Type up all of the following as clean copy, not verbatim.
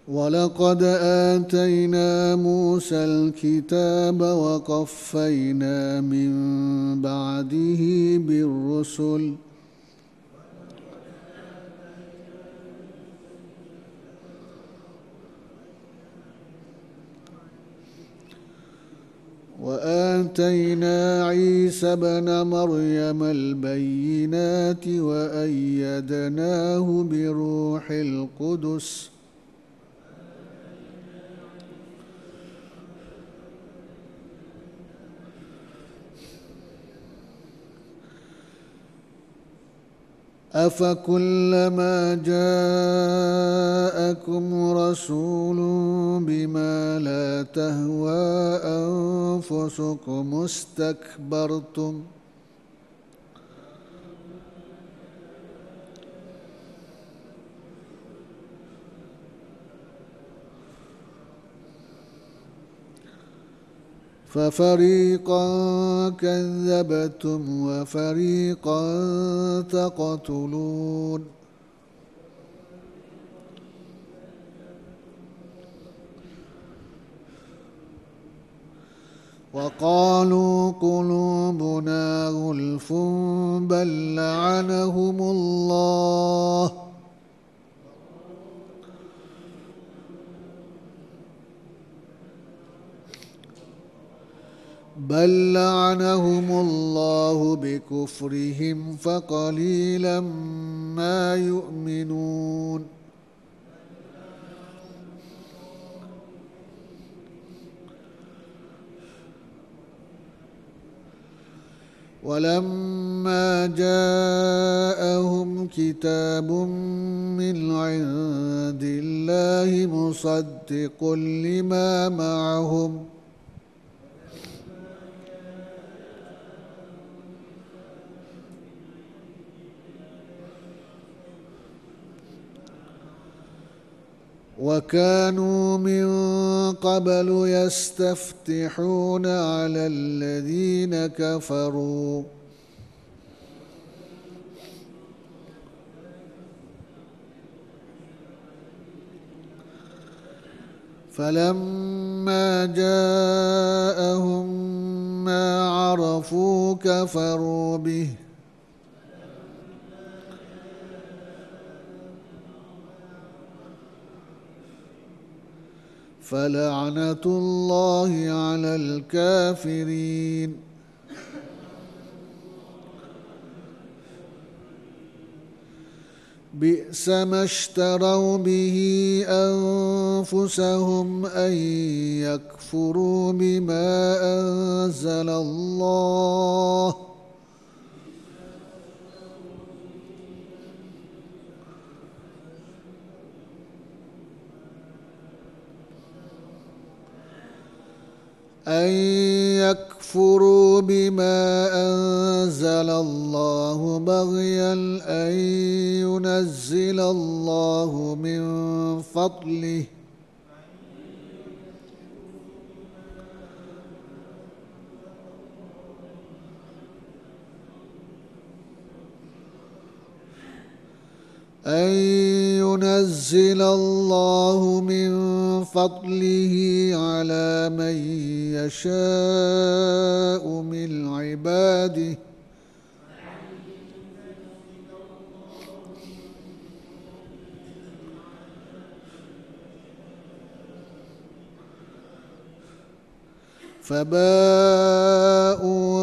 ولقد آتينا موسى الكتاب وقفينا من بعده بالرسل وآتينا عيسى ابن مريم البينات وأيدناه بروح القدس أفكلما جاءكم رسول بما لا تهوى أنفسكم استكبرتم ففريقا كذبتم وفريقا تقتلون وقالوا قلوبنا غلف بل لعنهم الله بكفرهم فقليلا ما يؤمنون ولما جاءهم كتاب من عند الله مصدق لما معهم وكانوا من قبل يستفتحون على الذين كفروا فلما جاءهم ما عرفوا كفروا به فلعنة الله على الكافرين بئس ما اشتروا به أنفسهم أن يكفروا بما أنزل الله بغيا أن ينزل الله من فضله على من يشاء من عباده فباءوا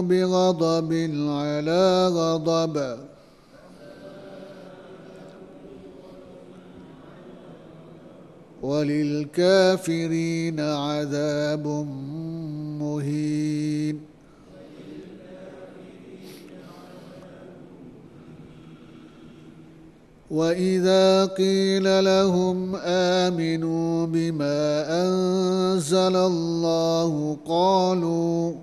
بغضب على غضب وللكافرين عذاب مهين وإذا قيل لهم آمنوا بما أنزل الله قالوا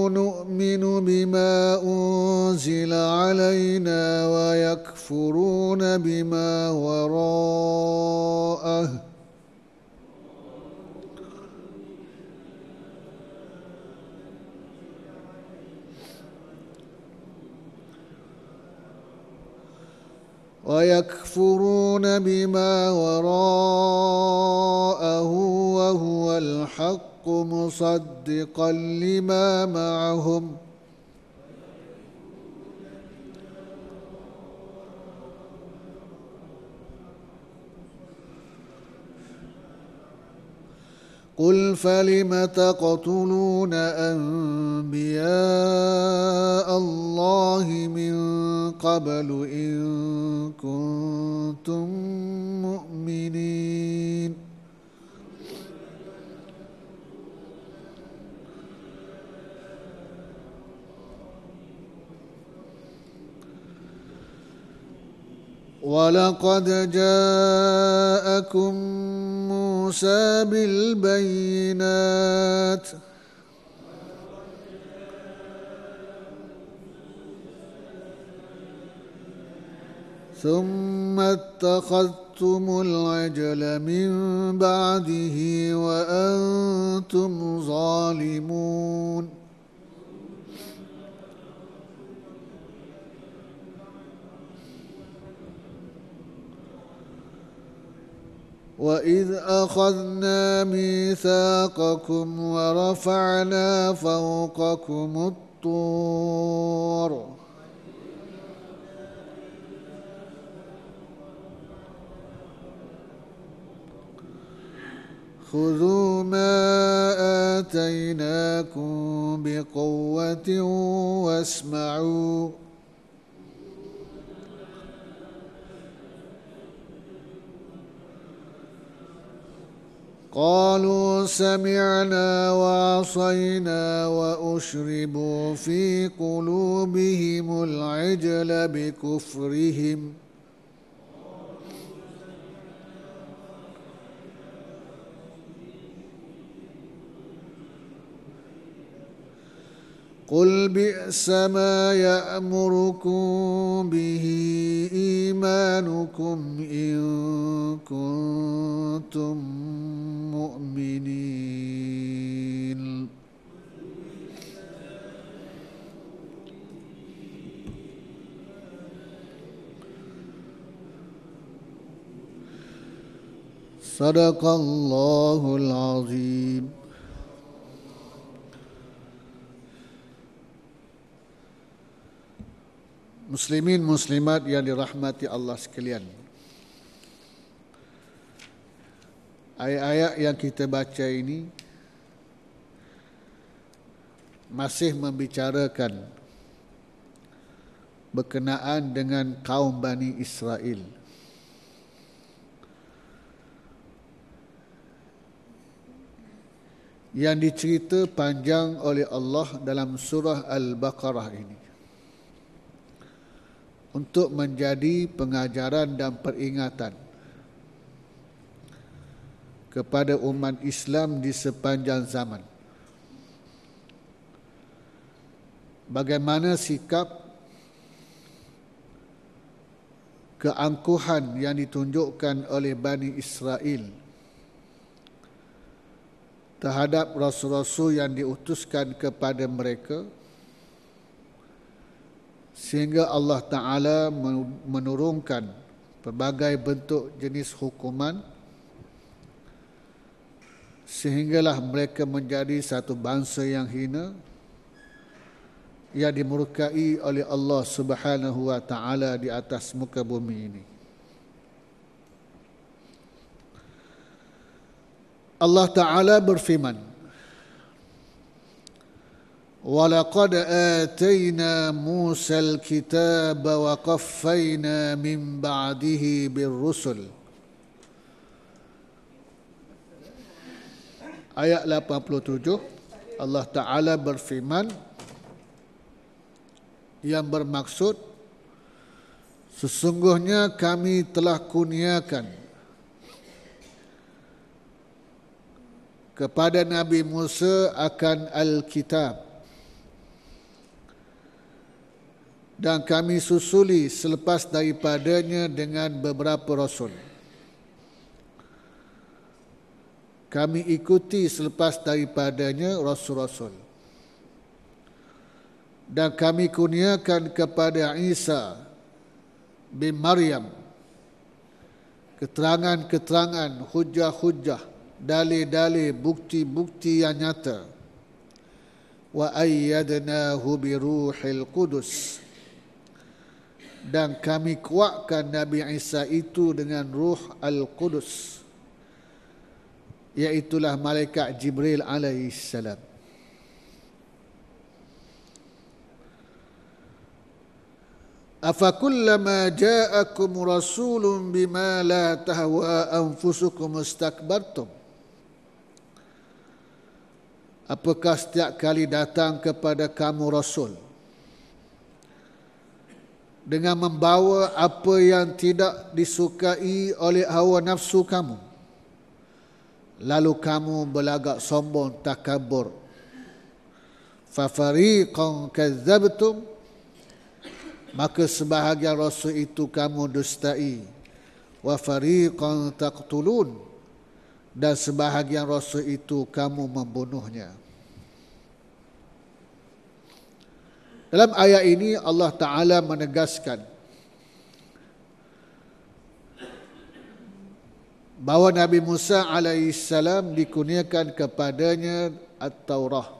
نؤمن بما أنزل علينا ويكفرون ويكفرون بما وراءه وهو الحق مصدقا لما معهم قل فلم تقتلون أنبياء الله من قبل إن كنتم مؤمنين ولقد جاءكم موسى بالبينات ثم اتخذتم العجل من بعده وأنتم ظالمون وإذ أخذنا ميثاقكم ورفعنا فوقكم الطور خذوا ما آتيناكم بقوة واسمعوا قالوا سمعنا وعصينا وأشربوا في قلوبهم العجل بكفرهم قل بئس ما يأمركم به إيمانكم إن كنتم مؤمنين صدق الله العظيم. Muslimin muslimat yang dirahmati Allah sekalian. Ayat-ayat yang kita baca ini masih membicarakan berkenaan dengan kaum Bani Israel. Yang dicerita panjang oleh Allah dalam surah Al-Baqarah ini, untuk menjadi pengajaran dan peringatan kepada umat Islam di sepanjang zaman. Bagaimana sikap keangkuhan yang ditunjukkan oleh Bani Israel terhadap rasul-rasul yang diutuskan kepada mereka, sehingga Allah Ta'ala menurunkan pelbagai bentuk jenis hukuman, sehinggalah mereka menjadi satu bangsa yang hina, yang dimurkai oleh Allah Subhanahu wa Ta'ala di atas muka bumi ini. Allah Ta'ala berfirman, وَلَقَدْ آتَيْنَا مُوسَى الْكِتَابَ وَقَفَّيْنَا مِنْ بَعْدِهِ بِالرُّسُلِ. Ayat 87, Allah Ta'ala berfirman, yang bermaksud, sesungguhnya kami telah kurniakan kepada Nabi Musa akan Al-Kitab, dan kami susuli selepas daripadanya dengan beberapa rasul. Kami ikuti selepas daripadanya rasul-rasul. Dan kami kurniakan kepada Isa bin Maryam keterangan-keterangan, hujah-hujah, dalil-dalil, bukti-bukti yang nyata. Wa ayyadnahu bi ruhil qudus. Dan kami kuatkan Nabi Isa itu dengan Ruh Al-Qudus, iaitulah malaikat Jibril alaihi salam. Afakullama ja'akum rasulun bima la tahwa anfusukum istakbartum. Apakah setiap kali datang kepada kamu rasul dengan membawa apa yang tidak disukai oleh hawa nafsu kamu, lalu kamu berlagak sombong, takabur. Fafariqan kadzabtum, maka sebahagian rasul itu kamu dustai. Wa fariqan taqtulun, dan sebahagian rasul itu kamu membunuhnya. Dalam ayat ini Allah Ta'ala menegaskan bahawa Nabi Musa AS dikurniakan kepadanya At-Taurah,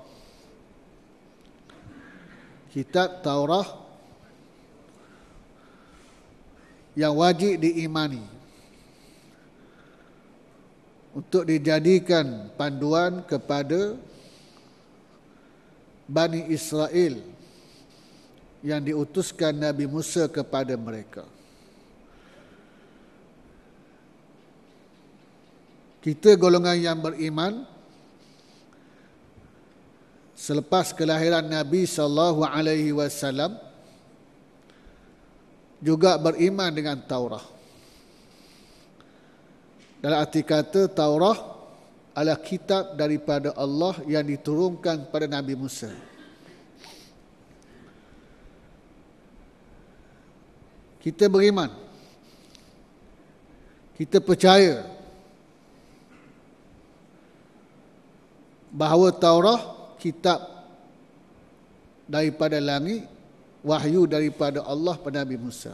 kitab Taurah yang wajib diimani untuk dijadikan panduan kepada Bani Israel yang diutuskan Nabi Musa kepada mereka. Kita golongan yang beriman selepas kelahiran Nabi SAW juga beriman dengan Taurah. Dalam arti kata, Taurah adalah kitab daripada Allah yang diturunkan pada Nabi Musa. Kita beriman, kita percaya bahawa Taurah kitab daripada langit, wahyu daripada Allah pada Nabi Musa.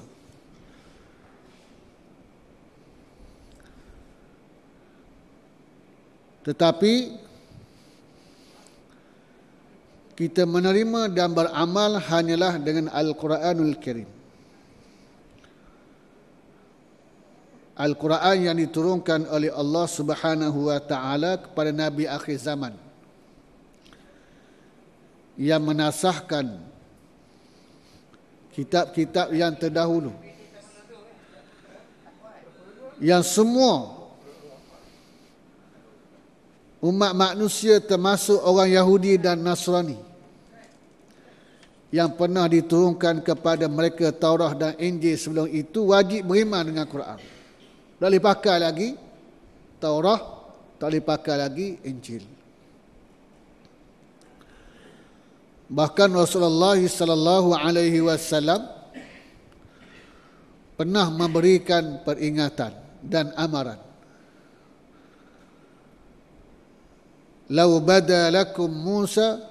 Tetapi kita menerima dan beramal hanyalah dengan Al-Quranul Karim. Al-Quran yang diturunkan oleh Allah Subhanahu wa Ta'ala kepada Nabi akhir zaman, yang menasahkan kitab-kitab yang terdahulu, yang semua umat manusia termasuk orang Yahudi dan Nasrani yang pernah diturunkan kepada mereka Taurah dan Injil sebelum itu wajib beriman dengan Quran. Tak boleh pakai lagi Taurah, tak boleh pakai lagi Injil. Bahkan Rasulullah SAW pernah memberikan peringatan dan amaran. Lau bada lakum Musa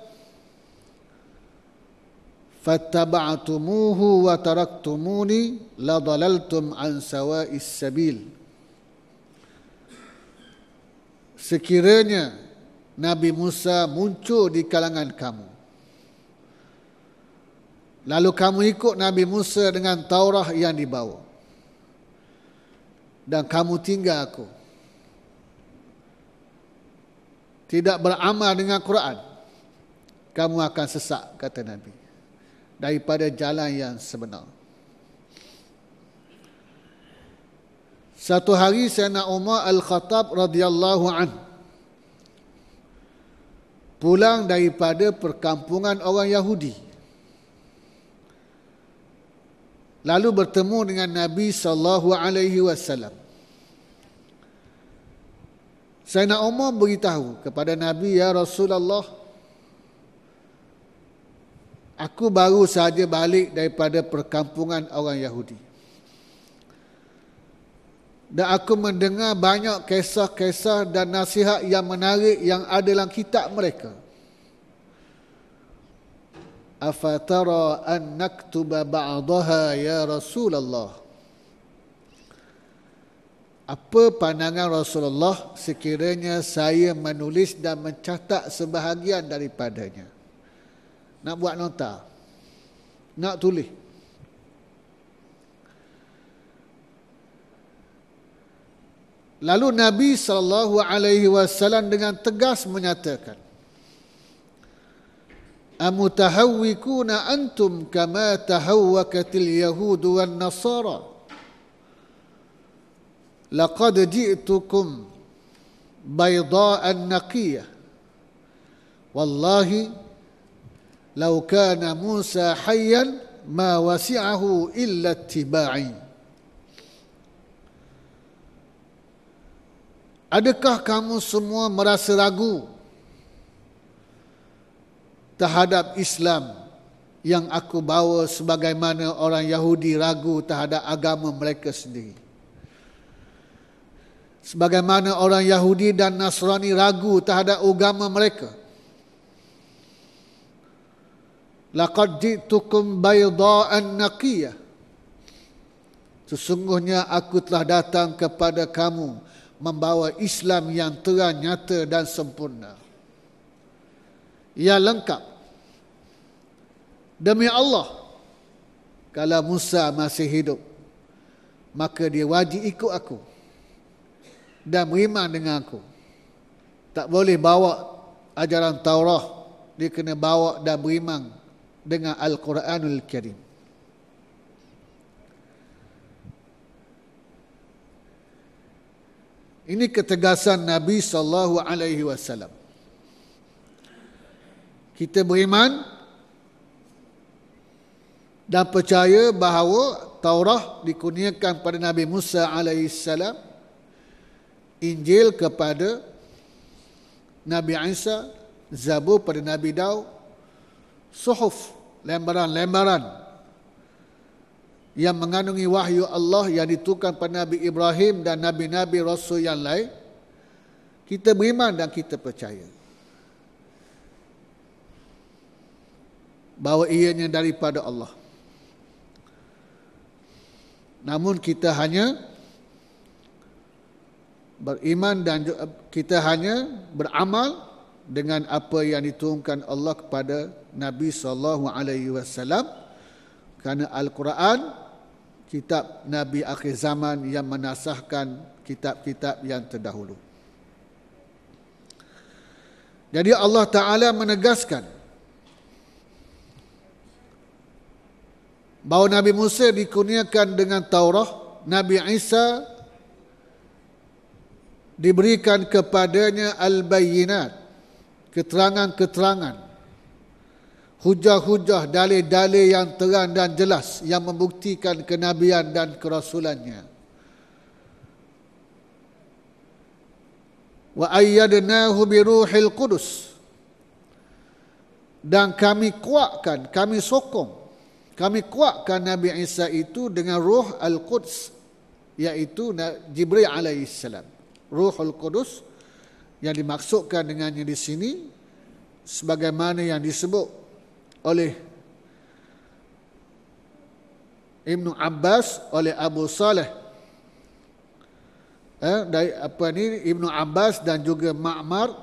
fattaba'tumuhu wa taraktumuni la dalaltum an sawa'is sabil. Sekiranya Nabi Musa muncul di kalangan kamu, lalu kamu ikut Nabi Musa dengan Taurah yang dibawa, dan kamu tinggal aku, tidak beramal dengan Quran, kamu akan sesat, kata Nabi, daripada jalan yang sebenar. Satu hari Sayyidina Umar Al-Khattab radhiyallahu anhu pulang daripada perkampungan orang Yahudi, lalu bertemu dengan Nabi SAW. Sayyidina Umar beritahu kepada Nabi, ya Rasulullah, Aku baru saja balik daripada perkampungan orang Yahudi. Dan aku mendengar banyak kisah-kisah dan nasihat yang menarik yang ada dalam kitab mereka. Afatara an naktuba ba'daha ya Rasulullah. Apa pandangan Rasulullah sekiranya saya menulis dan mencatat sebahagian daripadanya? Nak buat nota, nak tulis. Lalu Nabi SAW dengan tegas menyatakan, amutahawwikuna antum kama tahawwakatil yahudu wan nasara laqad ji'tukum bayda'an naqiyah wallahi law kana Musa hayyan ma wasi'ahu illa ittiba'i. Adakah kamu semua merasa ragu terhadap Islam yang aku bawa sebagaimana orang Yahudi ragu terhadap agama mereka sendiri? Sebagaimana orang Yahudi dan Nasrani ragu terhadap agama mereka. Laqad ji'tukum bayda'an naqiyah. Sesungguhnya aku telah datang kepada kamu membawa Islam yang terang, nyata dan sempurna. Ia lengkap. Demi Allah, kalau Musa masih hidup, maka dia wajib ikut aku dan beriman dengan aku. Tak boleh bawa ajaran Taurat, dia kena bawa dan beriman dengan Al-Quranul Karim. Ini ketegasan Nabi SAW. Kita beriman dan percaya bahawa Taurat dikurniakan pada Nabi Musa AS, Injil kepada Nabi Isa, Zabur pada Nabi Daud, suhuf, lembaran-lembaran yang mengandungi wahyu Allah yang diturunkan pada Nabi Ibrahim dan Nabi-Nabi Rasul yang lain. Kita beriman dan kita percaya bahawa ianya daripada Allah. Namun kita hanya beriman dan kita hanya beramal dengan apa yang diturunkan Allah kepada Nabi SAW, kerana Al-Quran kitab Nabi akhir zaman yang menasahkan kitab-kitab yang terdahulu. Jadi Allah Ta'ala menegaskan bahawa Nabi Musa dikurniakan dengan Taurat, Nabi Isa diberikan kepadanya al-bayyinat, keterangan-keterangan, hujah-hujah, dalil-dalil yang terang dan jelas yang membuktikan kenabian dan kerasulannya. Wa ayyadnahu biruhil qudus, dan kami kuatkan, kami sokong, kami kuatkan Nabi Isa itu dengan Ruh Al-Quds, iaitu Jibril alaihissalam. Ruhul Qudus yang dimaksudkan dengannya di sini sebagaimana yang disebut oleh Ibnu Abbas, oleh Abu Saleh, dari Ibnu Abbas dan juga Ma'mar,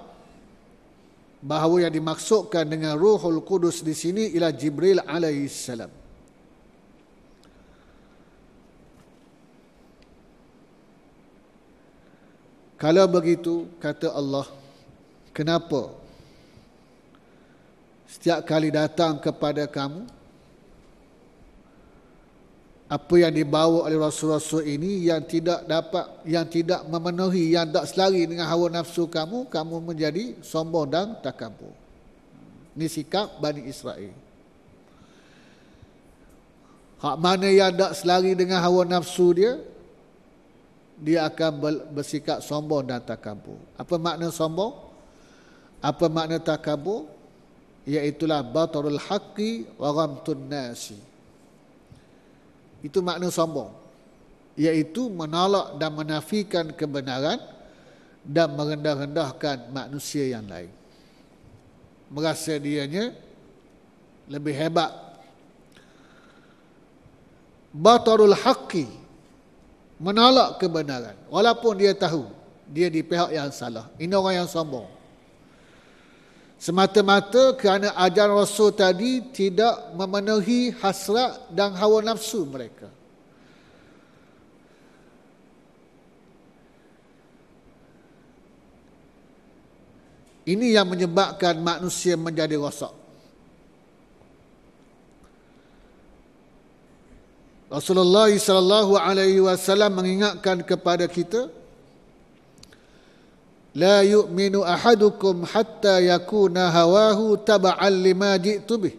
bahawa yang dimaksudkan dengan Ruhul Qudus di sini ialah Jibril alaihissalam. Kalau begitu, kata Allah, kenapa setiap kali datang kepada kamu apa yang dibawa oleh Rasul-Rasul ini yang tidak memenuhi, yang tak selari dengan hawa nafsu kamu, kamu menjadi sombong dan takabur. Ini sikap Bani Israel. Hak mana yang tak selari dengan hawa nafsu dia akan bersikap sombong dan takabur. Apa makna sombong? Apa makna takabur? iaitulah batarul haqqi wa ghamtun nasi. Itu makna sombong, iaitu menolak dan menafikan kebenaran dan merendah-rendahkan manusia yang lain. Merasa dianya lebih hebat. Batarul haqqi, menolak kebenaran walaupun dia tahu dia di pihak yang salah. Ini orang yang sombong. Semata-mata kerana ajaran Rasul tadi tidak memenuhi hasrat dan hawa nafsu mereka. Ini yang menyebabkan manusia menjadi rosak. Rasulullah SAW mengingatkan kepada kita, la yu'minu ahadukum hatta yakuna hawahu taba'an lima ji'tu bih.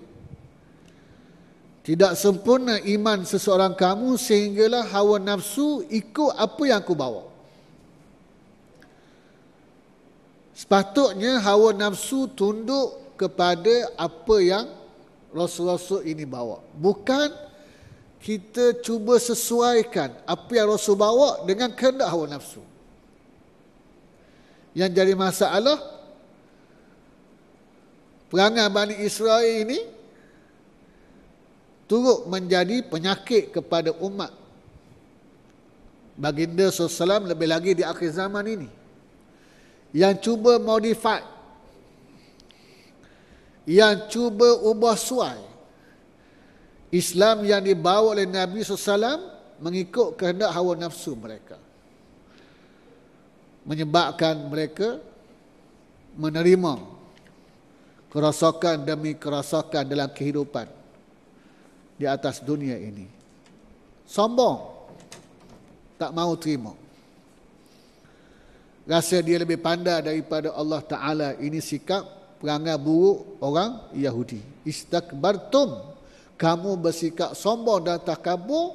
Tidak sempurna iman seseorang kamu sehinggalah hawa nafsu ikut apa yang aku bawa. Sepatutnya hawa nafsu tunduk kepada apa yang Rasul-Rasul ini bawa. Bukan kita cuba sesuaikan apa yang Rasul bawa dengan kehendak hawa nafsu. Yang jadi masalah, perangai Bani Israel ini turut menjadi penyakit kepada umat Baginda SAW, lebih lagi di akhir zaman ini, yang cuba modify, yang cuba ubah suai Islam yang dibawa oleh Nabi SAW mengikut kehendak hawa nafsu mereka, menyebabkan mereka menerima kerosakan demi kerosakan dalam kehidupan di atas dunia ini. Sombong, tak mahu terima, rasa dia lebih pandai daripada Allah Ta'ala. Ini sikap perangai buruk orang Yahudi. Istakbartum, kamu bersikap sombong dan takabur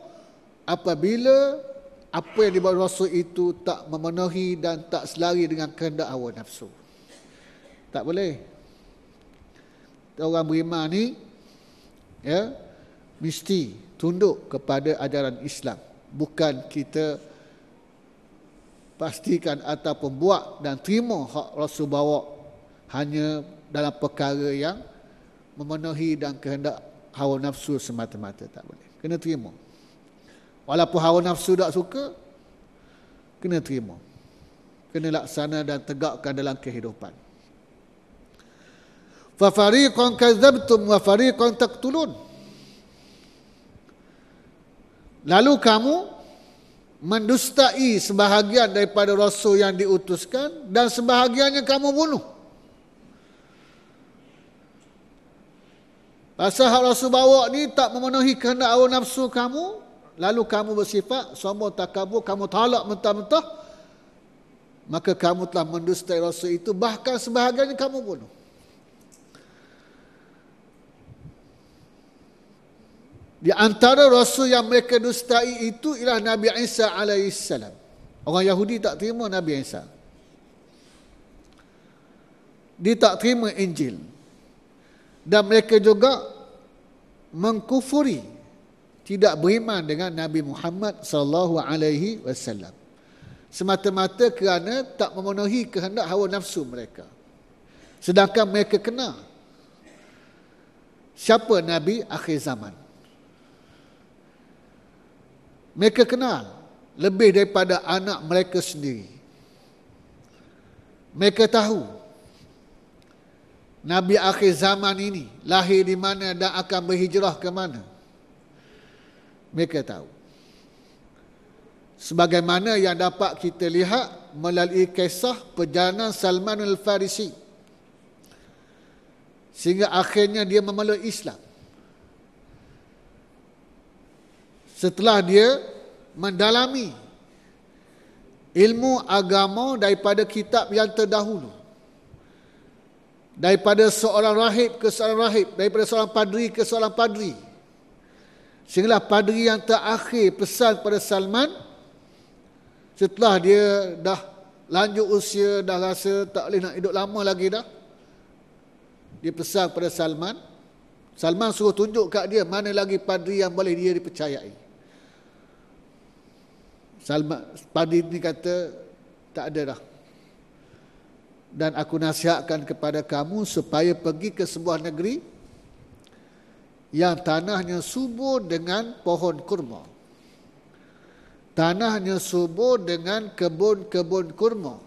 apabila apa yang dibawa Rasul itu tak memenuhi dan tak selari dengan kehendak hawa nafsu. Tak boleh. Orang beriman ni mesti tunduk kepada ajaran Islam. Bukan kita pastikan ataupun buat dan terima hak Rasul bawa hanya dalam perkara yang memenuhi dan kehendak hawa nafsu semata-mata. Tak boleh. Kena terima. Walaupun hawa nafsu tak suka, kena terima. Kena laksana dan tegakkan dalam kehidupan. Fa fariqan kadzabtum wa fariqan taqtulun. Lalu kamu mendustai sebahagian daripada Rasul yang diutuskan dan sebahagiannya kamu bunuh. Pasal hak Rasul bawa ni tak memenuhi kehendak hawa nafsu kamu, lalu kamu bersifat sombong takabur, kamu tolak mentah-mentah, maka kamu telah mendustai Rasul itu, bahkan sebahagiannya kamu bunuh. Di antara Rasul yang mereka dustai itu ialah Nabi Isa alaihissalam. Orang Yahudi tak terima Nabi Isa. Dia tak terima Injil. Dan mereka juga mengkufuri, tidak beriman dengan Nabi Muhammad sallallahu alaihi wasallam, semata-mata kerana tak memenuhi kehendak hawa nafsu mereka. Sedangkan mereka kenal siapa Nabi akhir zaman. Mereka kenal lebih daripada anak mereka sendiri. Mereka tahu Nabi akhir zaman ini lahir di mana dan akan berhijrah ke mana. Mereka tahu. Sebagaimana yang dapat kita lihat melalui kisah perjalanan Salman al-Farisi, sehingga akhirnya dia memeluk Islam. Setelah dia mendalami ilmu agama daripada kitab yang terdahulu, daripada seorang rahib ke seorang rahib, daripada seorang padri ke seorang padri, sehinggalah padri yang terakhir pesan pada Salman, setelah dia dah lanjut usia, dah rasa tak boleh nak hidup lama lagi dah, Dia pesan pada Salman. Salman suruh tunjuk kat dia mana lagi padri yang boleh dia dipercayai. Salman, padri ni kata, tak ada dah. Dan aku nasihatkan kepada kamu supaya pergi ke sebuah negeri yang tanahnya subur dengan pohon kurma. Tanahnya subur dengan kebun-kebun kurma.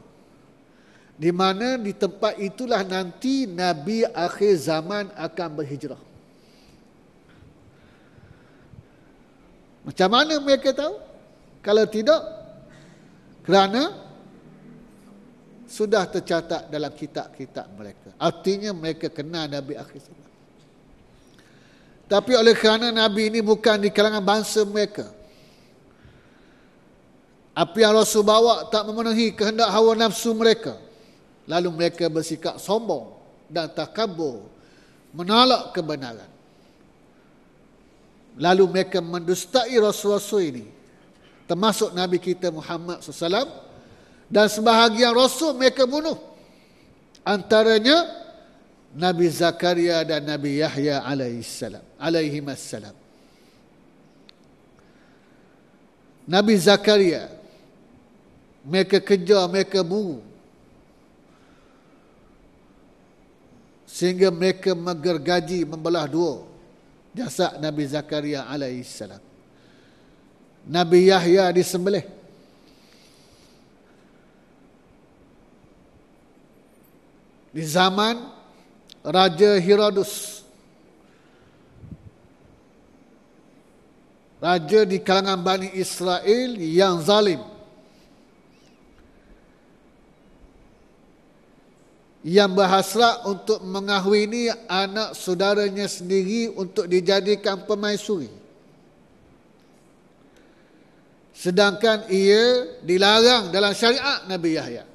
Di mana di tempat itulah nanti Nabi akhir zaman akan berhijrah. Macam mana mereka tahu? Kalau tidak, kerana sudah tercatat dalam kitab-kitab mereka. Artinya mereka kenal Nabi akhir zaman. Tapi oleh kerana Nabi ini bukan di kalangan bangsa mereka, apa yang Rasul bawa tak memenuhi kehendak hawa nafsu mereka, lalu mereka bersikap sombong dan takabur, menolak kebenaran. Lalu mereka mendustai Rasul-Rasul ini, termasuk Nabi kita Muhammad SAW, dan sebahagian Rasul mereka bunuh. Antaranya Nabi Zakaria dan Nabi Yahya alaihimassalam. Nabi Zakaria, mereka kejar, mereka buru, sehingga mereka menggergaji, membelah dua jasad Nabi Zakaria alaihissalam. Nabi Yahya disembelih. Di zaman Raja Herodus, raja di kalangan Bani Israel yang zalim, yang berhasrat untuk mengahwini anak saudaranya sendiri untuk dijadikan permaisuri. Sedangkan ia dilarang dalam syariat Nabi Yahya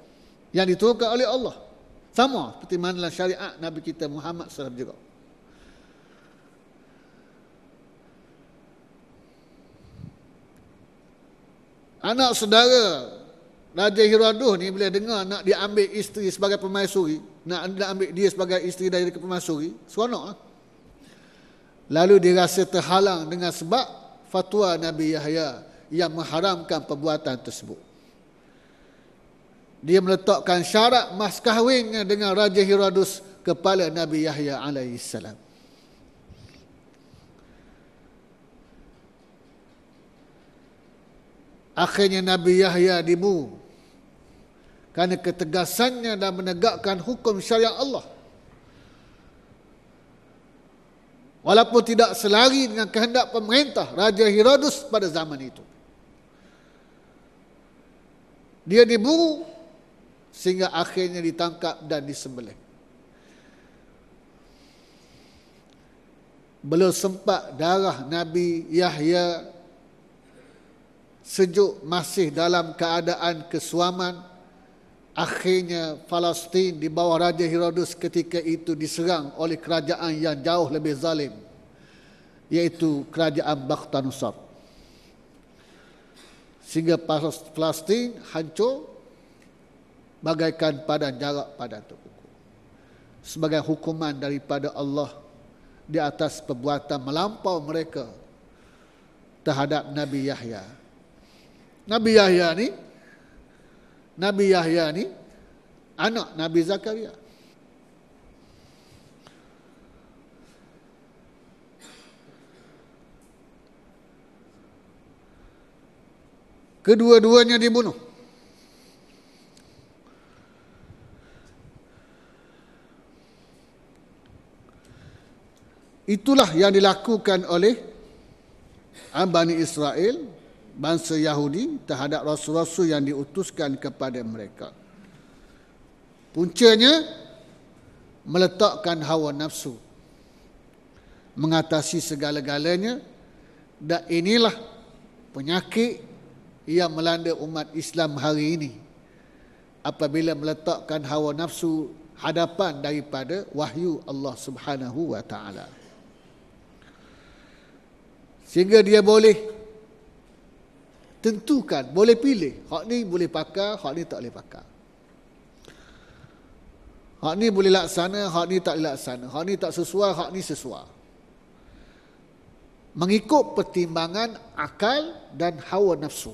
yang diturunkan oleh Allah. Sama seperti mana dalam syariat Nabi kita Muhammad SAW juga. Anak saudara Raja Herodus ni bila dengar nak diambil isteri sebagai permaisuri, nak ambil dia sebagai isteri dari permaisuri, seronok lah. Lalu dia rasa terhalang dengan sebab fatwa Nabi Yahya yang mengharamkan perbuatan tersebut. Dia meletakkan syarat mas kahwinnya dengan Raja Herodus kepada Nabi Yahya alaihissalam. Akhirnya Nabi Yahya dibunuh kerana ketegasannya dan menegakkan hukum syariat Allah. Walaupun tidak selari dengan kehendak pemerintah Raja Herodus pada zaman itu. Dia diburu sehingga akhirnya ditangkap dan disembelih. Belum sempat darah Nabi Yahya sejuk, masih dalam keadaan kesuaman, akhirnya Palestin di bawah Raja Herodus ketika itu diserang oleh kerajaan yang jauh lebih zalim, iaitu kerajaan Bakhtanusar. Sehingga Palestin hancur bagaikan padan jarak padan terpukul, sebagai hukuman daripada Allah di atas perbuatan melampau mereka terhadap Nabi Yahya. Nabi Yahya ni anak Nabi Zakaria. Kedua-duanya dibunuh. Itulah yang dilakukan oleh Bani Israel, bangsa Yahudi, terhadap rasul-rasul yang diutuskan kepada mereka. Puncanya meletakkan hawa nafsu mengatasi segala-galanya, dan inilah penyakit yang melanda umat Islam hari ini apabila meletakkan hawa nafsu hadapan daripada wahyu Allah Subhanahu wa taala. Sehingga dia boleh tentukan, boleh pilih, hak ni boleh pakai, hak ni tak boleh pakai. Hak ni boleh laksana, hak ni tak laksana. Hak ni tak sesuai, hak ni sesuai. Mengikut pertimbangan akal dan hawa nafsu.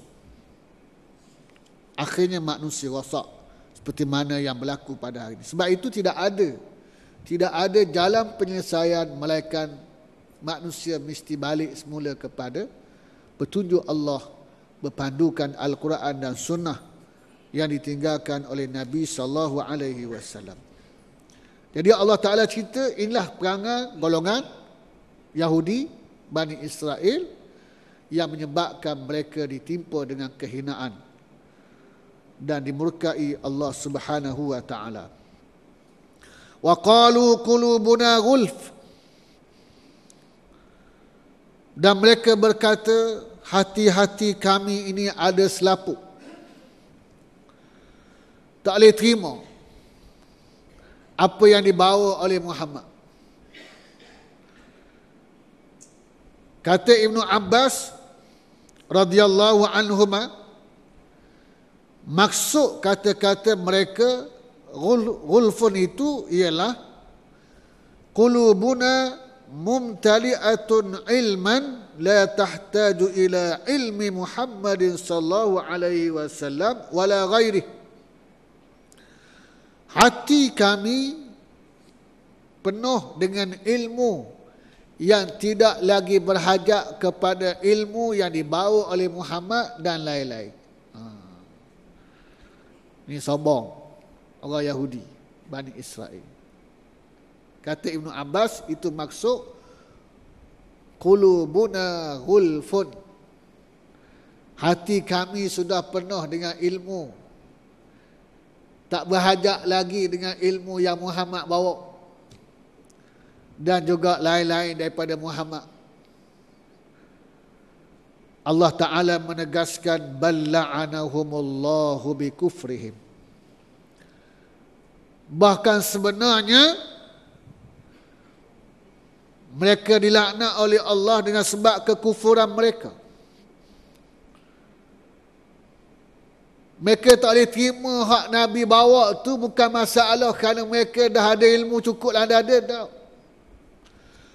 Akhirnya manusia rosak seperti mana yang berlaku pada hari ini. Sebab itu tidak ada jalan penyelesaian melainkan manusia mesti balik semula kepada petunjuk Allah, berpandukan Al-Quran dan Sunnah yang ditinggalkan oleh Nabi SAW. Jadi Allah Ta'ala cerita inilah perangai golongan Yahudi, Bani Israel yang menyebabkan mereka ditimpa dengan kehinaan dan dimurkai Allah Subhanahu wa Ta'ala. Wa qalu qulubuna ghulf, dan mereka berkata hati-hati kami ini ada selaput, tak boleh terima apa yang dibawa oleh Muhammad. Kata Ibnu Abbas radhiyallahu anhuma, maksud kata-kata mereka ghulfun itu ialah qulubuna mumtali'atun ilman la tahtaju ila ilmi Muhammadin sallallahu alaihi wasallam wala ghairihi. Hati kami penuh dengan ilmu yang tidak lagi berhajat kepada ilmu yang dibawa oleh Muhammad dan lain-lain. Ini sombong orang Yahudi, Bani Israel. Kata Ibnu Abbas, itu maksud qulubuna ghulfun. Hati kami sudah penuh dengan ilmu, tak berhajat lagi dengan ilmu yang Muhammad bawa dan juga lain-lain daripada Muhammad. Allah Ta'ala menegaskan bal la'anahumullahu bikufrihim. Bahkan sebenarnya mereka dilaknat oleh Allah dengan sebab kekufuran mereka. Mereka tak boleh terima hak Nabi bawa tu bukan masalah kerana mereka dah ada ilmu cukup dalam dada, tak.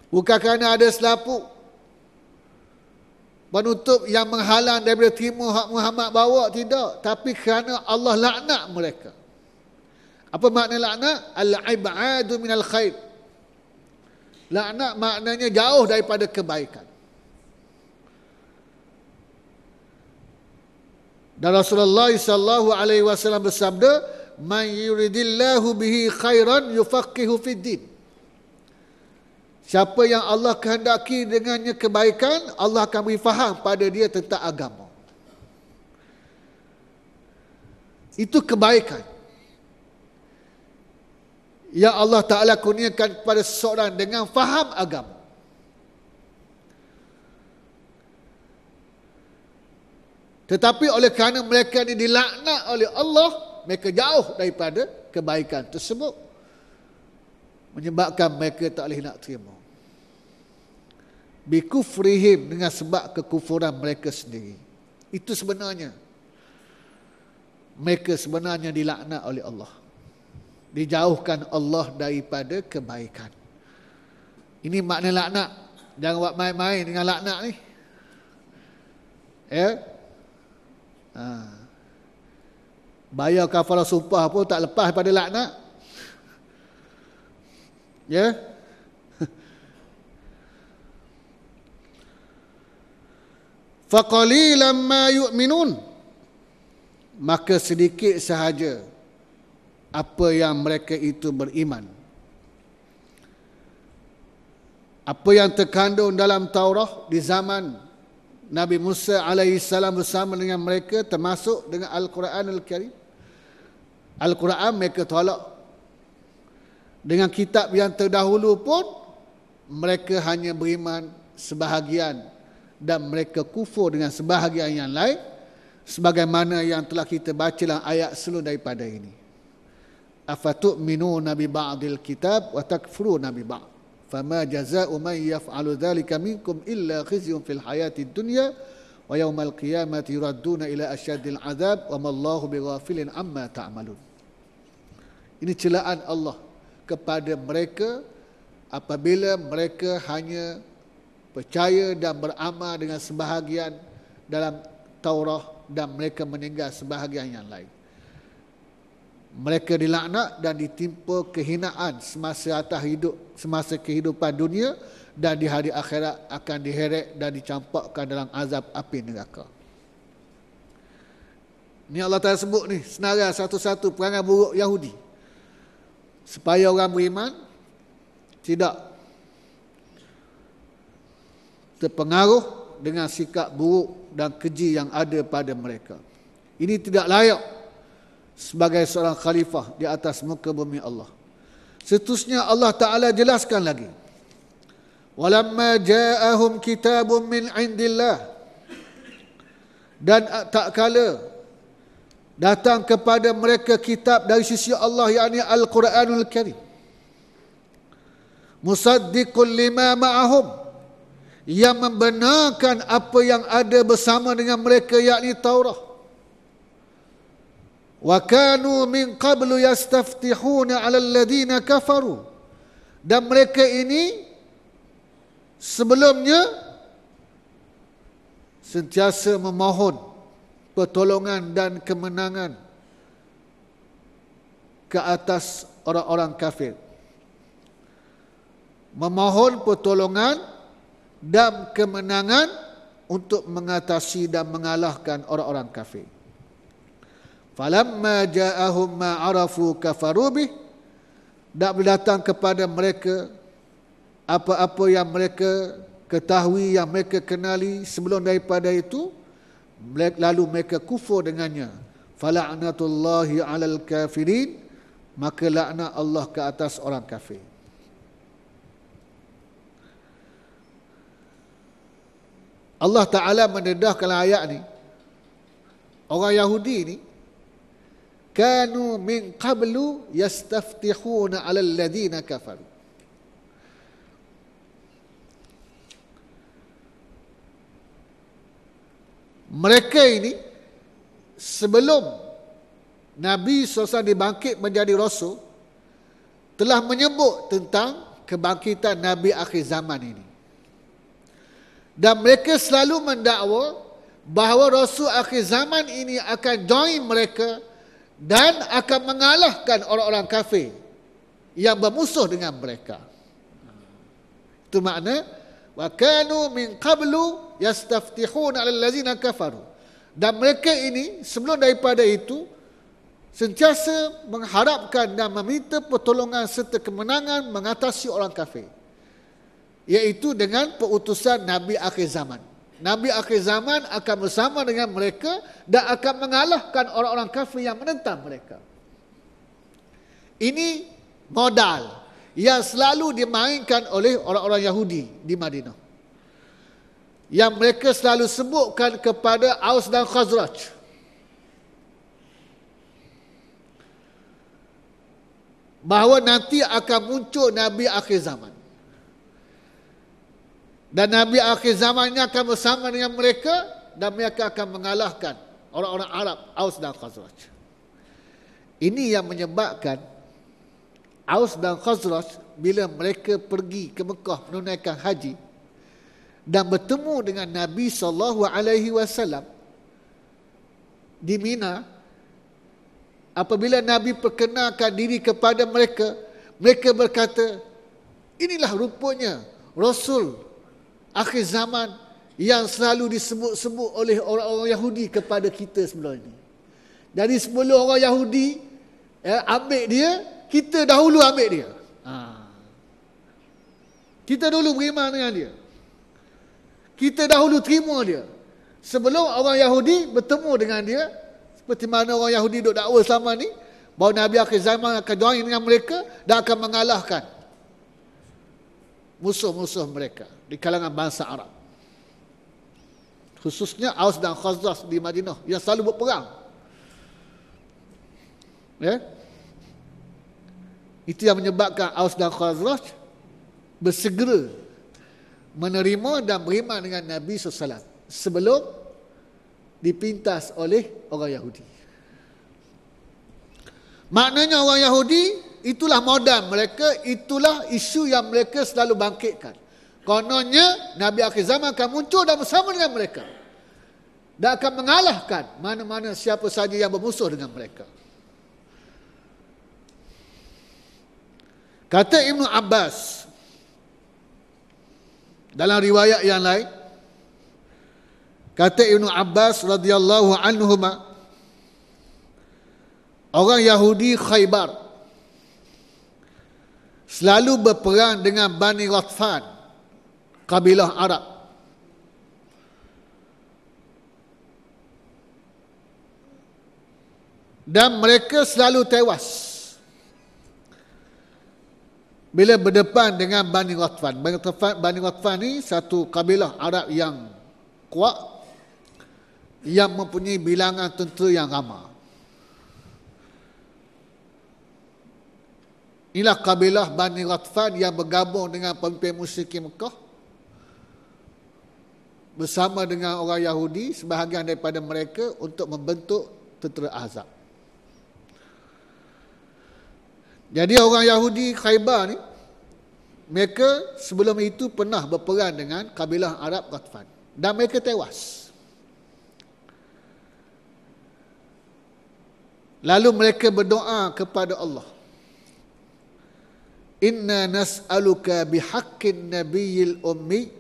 Bukan kerana ada selaput penutup yang menghalang daripada terima hak Muhammad bawa, tidak. Tapi kerana Allah laknat mereka. Apa makna laknat? Al-ib'adu minal khair. Laknat maknanya jauh daripada kebaikan. Dan Rasulullah sallallahu alaihi wasallam bersabda, "Man yuridillahu bihi khairan yufaqihu fid din." Siapa yang Allah kehendaki dengannya kebaikan, Allah akan beri faham pada dia tentang agama. Itu kebaikan yang Allah Ta'ala kurniakan kepada seseorang dengan faham agama. Tetapi oleh kerana mereka ini dilaknat oleh Allah, mereka jauh daripada kebaikan tersebut, menyebabkan mereka tak boleh nak terima. Bikufrihim, dengan sebab kekufuran mereka sendiri. Itu sebenarnya mereka sebenarnya dilaknat oleh Allah, dijauhkan Allah daripada kebaikan. Ini makna laknat. Jangan buat main-main dengan laknat ni. Ya. Bayar kafarah sumpah pun tak lepas pada laknat. Ya. Faqalilan ma yu'minun, maka sedikit sahaja apa yang mereka itu beriman. Apa yang terkandung dalam Taurat di zaman Nabi Musa alaihissalam bersama dengan mereka, termasuk dengan Al-Quran Al-Karim. Al-Quran mereka tolak. Dengan kitab yang terdahulu pun mereka hanya beriman sebahagian dan mereka kufur dengan sebahagian yang lain, sebagaimana yang telah kita baca dalam ayat sebelum daripada ini. Afatu'minuna bi ba'dil kitab wa takfuruna bi ba'd. Fama jazaa'u man yaf'alu dhalika minkum illa khizyun fil hayatid dunya wa yawmal qiyamati yuradduna ila asyaddil azab wa ma Allahu bighafilin amma ta'malun. Ini celaan Allah kepada mereka apabila mereka hanya percaya dan beramal dengan sebahagian dalam Taurah dan mereka meninggal sebahagian yang lain. Mereka dilaknat dan ditimpa kehinaan semasa kehidupan dunia, dan di hari akhirat akan diheret dan dicampakkan dalam azab api neraka. Ini Allah Ta'ala sebut ni senarai satu-satu perangai buruk Yahudi, supaya orang beriman tidak terpengaruh dengan sikap buruk dan keji yang ada pada mereka. Ini tidak layak sebagai seorang khalifah di atas muka bumi Allah. Seterusnya Allah Ta'ala jelaskan lagi. Walamma ja'ahum kitabun min indillah. Dan tak kala datang kepada mereka kitab dari sisi Allah, yakni Al-Quranul Karim. Musaddiqul lima ma'ahum, yang membenarkan apa yang ada bersama dengan mereka, yakni Taurah. Wa kanu min qablu yastaftihuna 'ala alladhina kafaru, dan mereka ini sebelumnya sentiasa memohon pertolongan dan kemenangan ke atas orang-orang kafir. Memohon pertolongan dan kemenangan untuk mengatasi dan mengalahkan orang-orang kafir. Falamma ja'ahum ma 'arafu kafaru bih, dan datang kepada mereka apa-apa yang mereka ketahui, yang mereka kenali sebelum daripada itu, lalu mereka kufur dengannya. Fala'natullahi 'alal kafirin, maka laknat Allah ke atas orang kafir. Allah Ta'ala mendedahkan ayat ni. Orang Yahudi ni kanu min qablu yastaftihuna 'ala alladhina kafaru. Mereka ini sebelum Nabi SAW dibangkit menjadi Rasul, telah menyebut tentang kebangkitan Nabi akhir zaman ini. Dan mereka selalu mendakwa bahawa Rasul akhir zaman ini akan join mereka dan akan mengalahkan orang-orang kafir yang bermusuh dengan mereka. Itu makna wa kanu min qablu yastaftihuna 'alal ladzina kafaru. Dan mereka ini sebelum daripada itu sentiasa mengharapkan dan meminta pertolongan serta kemenangan mengatasi orang kafir, iaitu dengan perutusan Nabi akhir zaman. Nabi akhir zaman akan bersama dengan mereka dan akan mengalahkan orang-orang kafir yang menentang mereka. Ini modal yang selalu dimainkan oleh orang-orang Yahudi di Madinah, yang mereka selalu sebutkan kepada Aus dan Khazraj. Bahawa nanti akan muncul Nabi akhir zaman. Dan Nabi akhir zamannya akan bersama dengan mereka dan mereka akan mengalahkan orang-orang Arab, Aus dan Khazraj. Ini yang menyebabkan Aus dan Khazraj bila mereka pergi ke Mekah menunaikan haji dan bertemu dengan Nabi SAW di Mina, apabila Nabi perkenalkan diri kepada mereka, mereka berkata, inilah rupanya Rasul akhir zaman yang selalu disebut-sebut oleh orang-orang Yahudi kepada kita sebelum ini. Dari sebelum orang Yahudi ambil dia, kita dahulu ambil dia. Kita dulu beriman dengan dia. Kita dahulu terima dia. Sebelum orang Yahudi bertemu dengan dia, seperti mana orang Yahudi duk dakwa selama ni, bahawa Nabi akhir zaman akan join dengan mereka dan akan mengalahkan musuh-musuh mereka di kalangan bangsa Arab, khususnya Aus dan Khazraj di Madinah yang selalu berperang. Itu yang menyebabkan Aus dan Khazraj bersegera menerima dan beriman dengan Nabi SAW sebelum dipintas oleh orang Yahudi. Maknanya orang Yahudi, itulah modal mereka, itulah isu yang mereka selalu bangkitkan. Kononnya Nabi akhir zaman akan muncul dan bersama dengan mereka, dan akan mengalahkan mana-mana siapa saja yang bermusuh dengan mereka. Kata Ibnu Abbas dalam riwayat yang lain, kata Ibnu Abbas radhiyallahu anhuma, orang Yahudi Khaybar selalu berperang dengan Bani Ghatfan, kabilah Arab. Dan mereka selalu tewas bila berdepan dengan Bani Ghatfan. Bani Ghatfan ni satu kabilah Arab yang kuat, yang mempunyai bilangan tentera yang ramai. Inilah kabilah Bani Ghatfan yang bergabung dengan pemimpin musyrikin Mekah bersama dengan orang Yahudi, sebahagian daripada mereka, untuk membentuk tentera Ahzab. Jadi orang Yahudi Khaybar ni, mereka sebelum itu pernah berperang dengan kabilah Arab Ghatfan, dan mereka tewas. Lalu mereka berdoa kepada Allah, Inna nas'aluka bihaqqin nabiyil ummi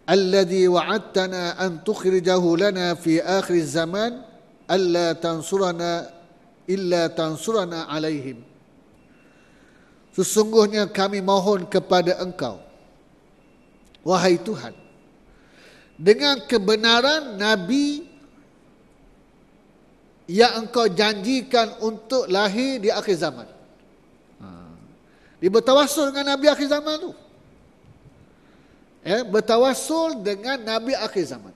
alladhi wa'adtana an tukhrijahu lana fi akhir zaman alla tansurana illa tansurana alaihim. Sesungguhnya kami mohon kepada Engkau, wahai Tuhan, dengan kebenaran Nabi yang Engkau janjikan untuk lahir di akhir zaman. Dia bertawassul dengan Nabi akhir zaman tu. Bertawassul dengan Nabi akhir zaman,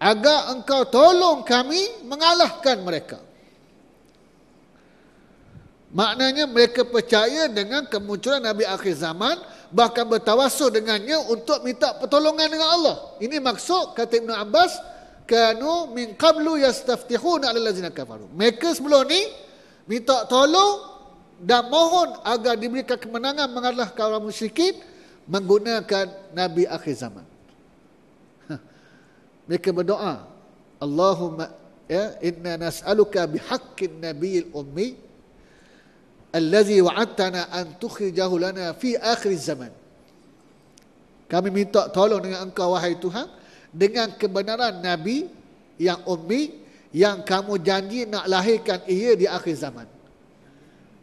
agar Engkau tolong kami mengalahkan mereka. Maknanya mereka percaya dengan kemunculan Nabi akhir zaman, bahkan bertawassul dengannya untuk minta pertolongan dengan Allah. Ini maksud kata Ibn Abbas, kanu min qablu yastaftihuna 'alal ladzina kafaru. Mereka sebelum ni minta tolong dan mohon agar diberikan kemenangan mengalahkan orang musyrikin menggunakan Nabi akhir zaman. Mereka berdoa, Allahumma inna nas'aluka bihaqqin nabiyil ummi allazi wa'adtana an tukhrijahu lana fi akhir zaman. Kami minta tolong dengan Engkau, wahai Tuhan, dengan kebenaran Nabi yang ummi, yang kamu janji nak lahirkan ia di akhir zaman,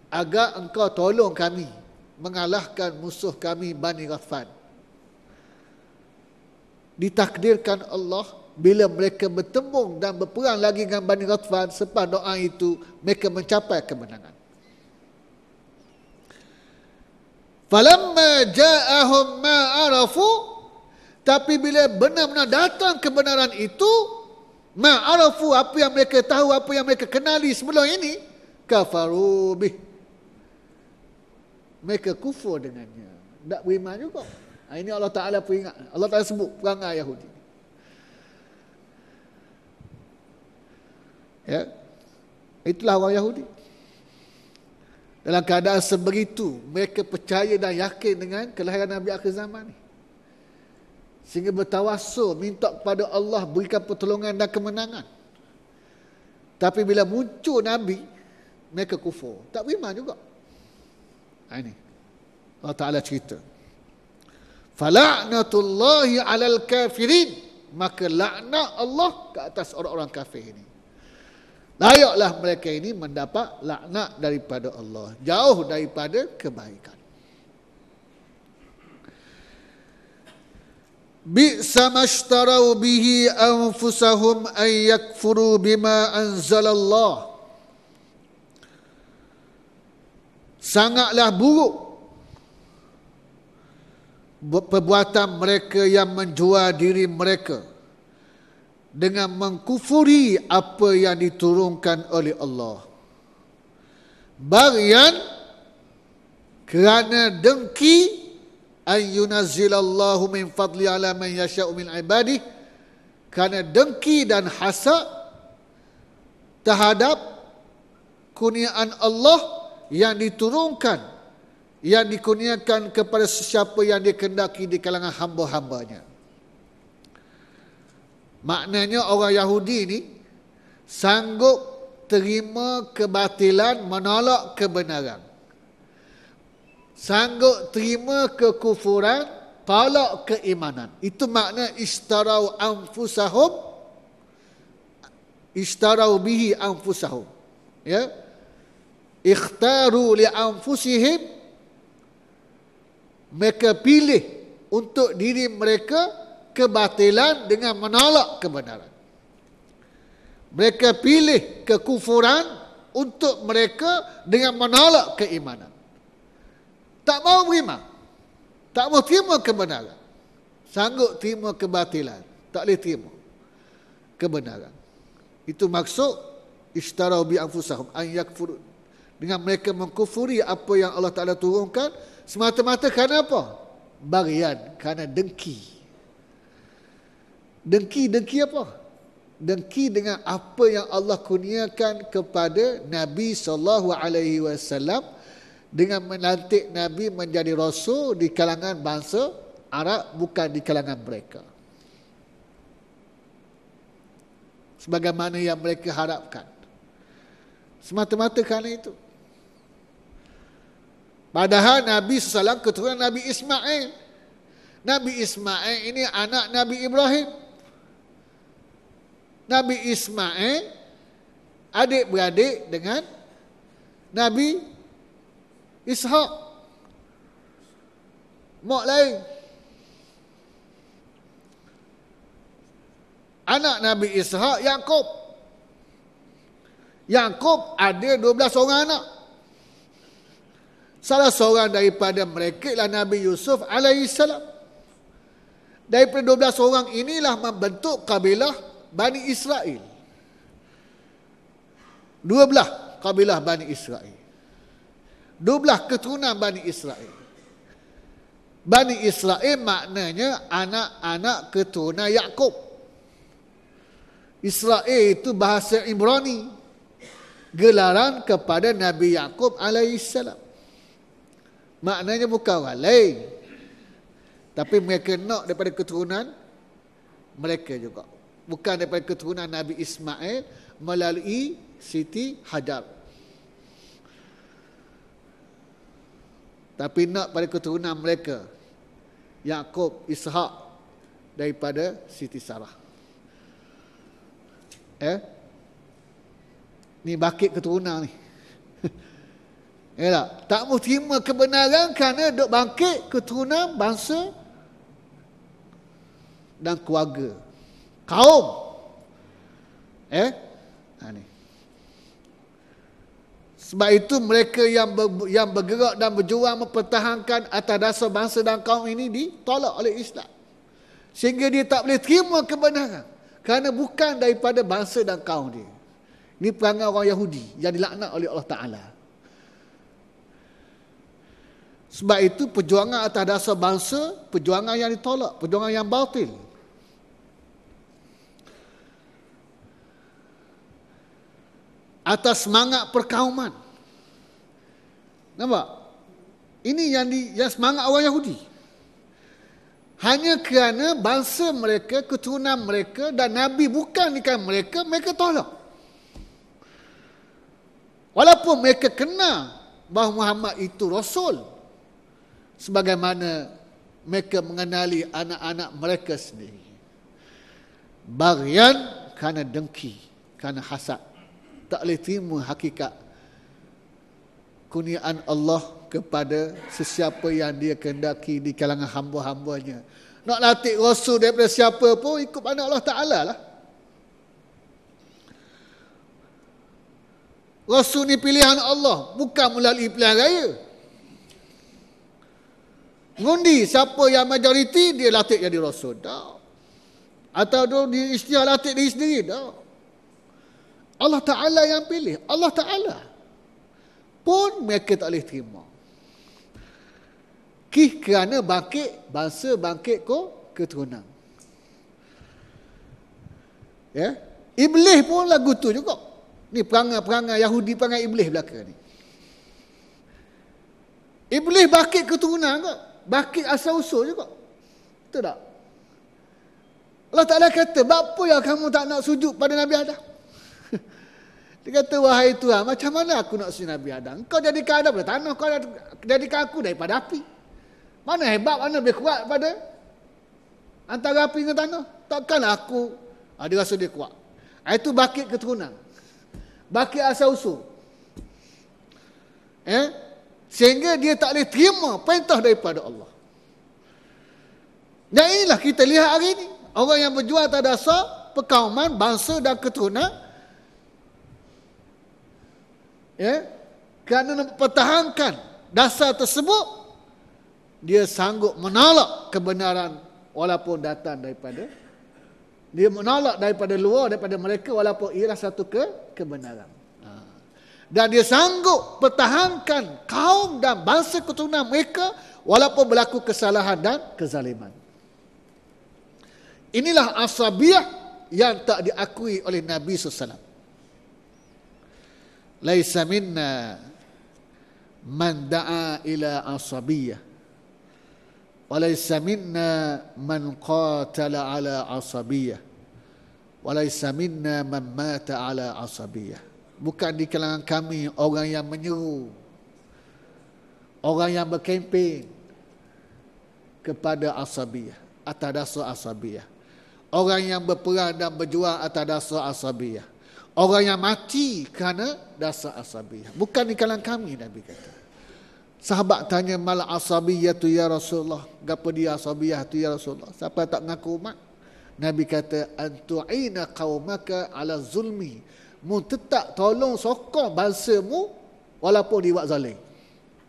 agar Engkau tolong kami mengalahkan musuh kami Bani Ghatfan. Ditakdirkan Allah, bila mereka bertembung dan berperang lagi dengan Bani Ghatfan, selepas doa itu mereka mencapai kemenangan. Falamma ja'ahum ma arafu, tapi bila benar-benar datang kebenaran itu, ma arafu, apa yang mereka tahu, apa yang mereka kenali sebelum ini, kafaru bih, mereka kufur dengannya, tak beriman juga. Ini Allah Ta'ala peringat, Allah Ta'ala sebut perangai Yahudi. Ya, itulah orang Yahudi. Dalam keadaan sebegitu, mereka percaya dan yakin dengan kelahiran Nabi akhir zaman ni, sehingga bertawassul minta kepada Allah berikan pertolongan dan kemenangan. Tapi bila muncul Nabi, mereka kufur, tak beriman juga. Ini Allah Ta'ala cerita, fala'natullahi 'alal kafirin, maka laknat Allah ke atas orang-orang kafir ini. Layaklah mereka ini mendapat laknat daripada Allah, jauh daripada kebaikan. Bi'sa mashtarau bihi anfusahum ay yakfuru bima anzalallah. Sangatlah buruk perbuatan mereka yang menjual diri mereka dengan mengkufuri apa yang diturunkan oleh Allah, baghyan, kerana dengki, an yunazzilallahu min fadli ala man yasha'u min ibadihi, kerana dengki dan hasad terhadap kurniaan Allah yang diturunkan, yang dikurniakan kepada sesiapa yang dikehendaki di kalangan hamba-hambanya. Maknanya orang Yahudi ni sanggup terima kebatilan, menolak kebenaran. Sanggup terima kekufuran, tolak keimanan. Itu makna istarau bihi anfusahum. Ya. Ikhtaru li anfusihim, mereka pilih untuk diri mereka kebatilan dengan menolak kebenaran. Mereka pilih kekufuran untuk mereka dengan menolak keimanan. Tak mau terima. Tak mau terima kebenaran. Sanggup terima kebatilan. Tak boleh terima kebenaran. Itu maksud ishtarau bi anfusahum an yakfurun. Dengan mereka mengkufuri apa yang Allah Ta'ala turunkan semata-mata kerana apa? Baghyan, kerana dengki. Dengki apa? Dengki dengan apa yang Allah kurniakan kepada Nabi SAW dengan melantik Nabi menjadi Rasul di kalangan bangsa Arab, bukan di kalangan mereka. Sebagaimana yang mereka harapkan. Semata-mata kerana itu. Padahal Nabi SAW keturunan Nabi Ismail. Nabi Ismail ini anak Nabi Ibrahim. Nabi Ismail adik-beradik dengan Nabi Ishak. Mak lain. Anak Nabi Ishak, Yakub. Yakub ada 12 orang anak. Salah seorang daripada mereka ialah Nabi Yusuf alaihissalam. Daripada 12 orang inilah membentuk kabilah Bani Israel. 12 kabilah Bani Israel. 12 keturunan Bani Israel. Bani Israel maknanya anak-anak keturunan Yakub. Israel itu bahasa Ibrani, gelaran kepada Nabi Yakub alaihissalam. Maknanya bukan orang lain, tapi mereka nak daripada keturunan mereka juga, bukan daripada keturunan Nabi Ismail melalui Siti Hajar, tapi nak pada keturunan mereka Yakub, Ishak daripada Siti Sarah. Ni bakit keturunan ni. Tak mau terima kebenaran kerana duk bangkit keturunan bangsa dan keluarga, kaum. Ni. Sebab itu mereka yang bergerak dan berjuang mempertahankan atas dasar bangsa dan kaum ini ditolak oleh Islam. Sehingga dia tak boleh terima kebenaran kerana bukan daripada bangsa dan kaum dia. Ini perangai orang Yahudi yang dilaknat oleh Allah Ta'ala. Sebab itu perjuangan atas dasar bangsa, perjuangan yang ditolak, perjuangan yang batil. Atas semangat perkauman. Nampak? Ini yang semangat orang Yahudi. Hanya kerana bangsa mereka, keturunan mereka dan Nabi bukan ikan mereka, mereka tolak. Walaupun mereka kenal bahawa Muhammad itu Rasul, sebagaimana mereka mengenali anak-anak mereka sendiri. Baghyan, kerana dengki, kerana hasad. Tak boleh terima hakikat kurniaan Allah kepada sesiapa yang dia kehendaki di kalangan hamba-hambanya. Nak latih Rasul daripada siapa pun ikut pandang Allah Ta'ala lah. Rasul ni pilihan Allah, bukan melalui pilihan raya. Ngundi siapa yang majoriti, dia latih jadi Rasul. Tak. Atau dia istilah latih diri sendiri. Tak. Allah Ta'ala yang pilih. Allah Ta'ala pun mereka tak boleh terima. Kerana bangkit bangsa, bangkit keturunan. Iblis pun lagu tu juga. Ni perangai-perangai Yahudi, perangai iblis belaka ni. Iblis bakit keturunan kok. Bakit asal usul juga. Betul tak? Allah Ta'ala kata, apa yang kamu tak nak sujud pada Nabi Adam? Dia kata, wahai Tuhan, macam mana aku nak sujud Nabi Adam? Kau jadikan Adam daripada tanah, kau jadikan aku daripada api. Mana hebat, mana lebih kuat pada antara api dengan tanah? Takkan aku, dia rasa dia kuat. Itu bakit keturunan. Bakit asal usul. Sehingga dia tak boleh terima perintah daripada Allah. Dan inilah kita lihat hari ini. Orang yang berjuang atas dasar perkauman, bangsa dan keturunan, kerana mempertahankan dasar tersebut, dia sanggup menolak kebenaran walaupun datang daripada, dia menolak daripada luar, daripada mereka, walaupun ialah satu kebenaran. Dan dia sanggup pertahankan kaum dan bangsa keturunan mereka walaupun berlaku kesalahan dan kezaliman. Inilah asabiyah yang tak diakui oleh Nabi SAW. Laisa minna man da'a ila asabiyah wa laisa minna man qatala ala asabiyah wa laisa minna man mata ala asabiyah. Bukan di kalangan kami orang yang menyeru, orang yang berkempen kepada asabiyah, atas dasar asabiyah. Orang yang berperang dan berjuang atas dasar asabiyah. Orang yang mati kerana dasar asabiyah. Bukan di kalangan kami, Nabi kata. Sahabat tanya, mal asabiyah tu ya Rasulullah. Gapa dia asabiyah tu ya Rasulullah? Siapa tak mengaku umat? Nabi kata, antu'ina qaumaka ala zulmi. Mu tetap tolong sokong bangsamu walaupun dia buat zalim.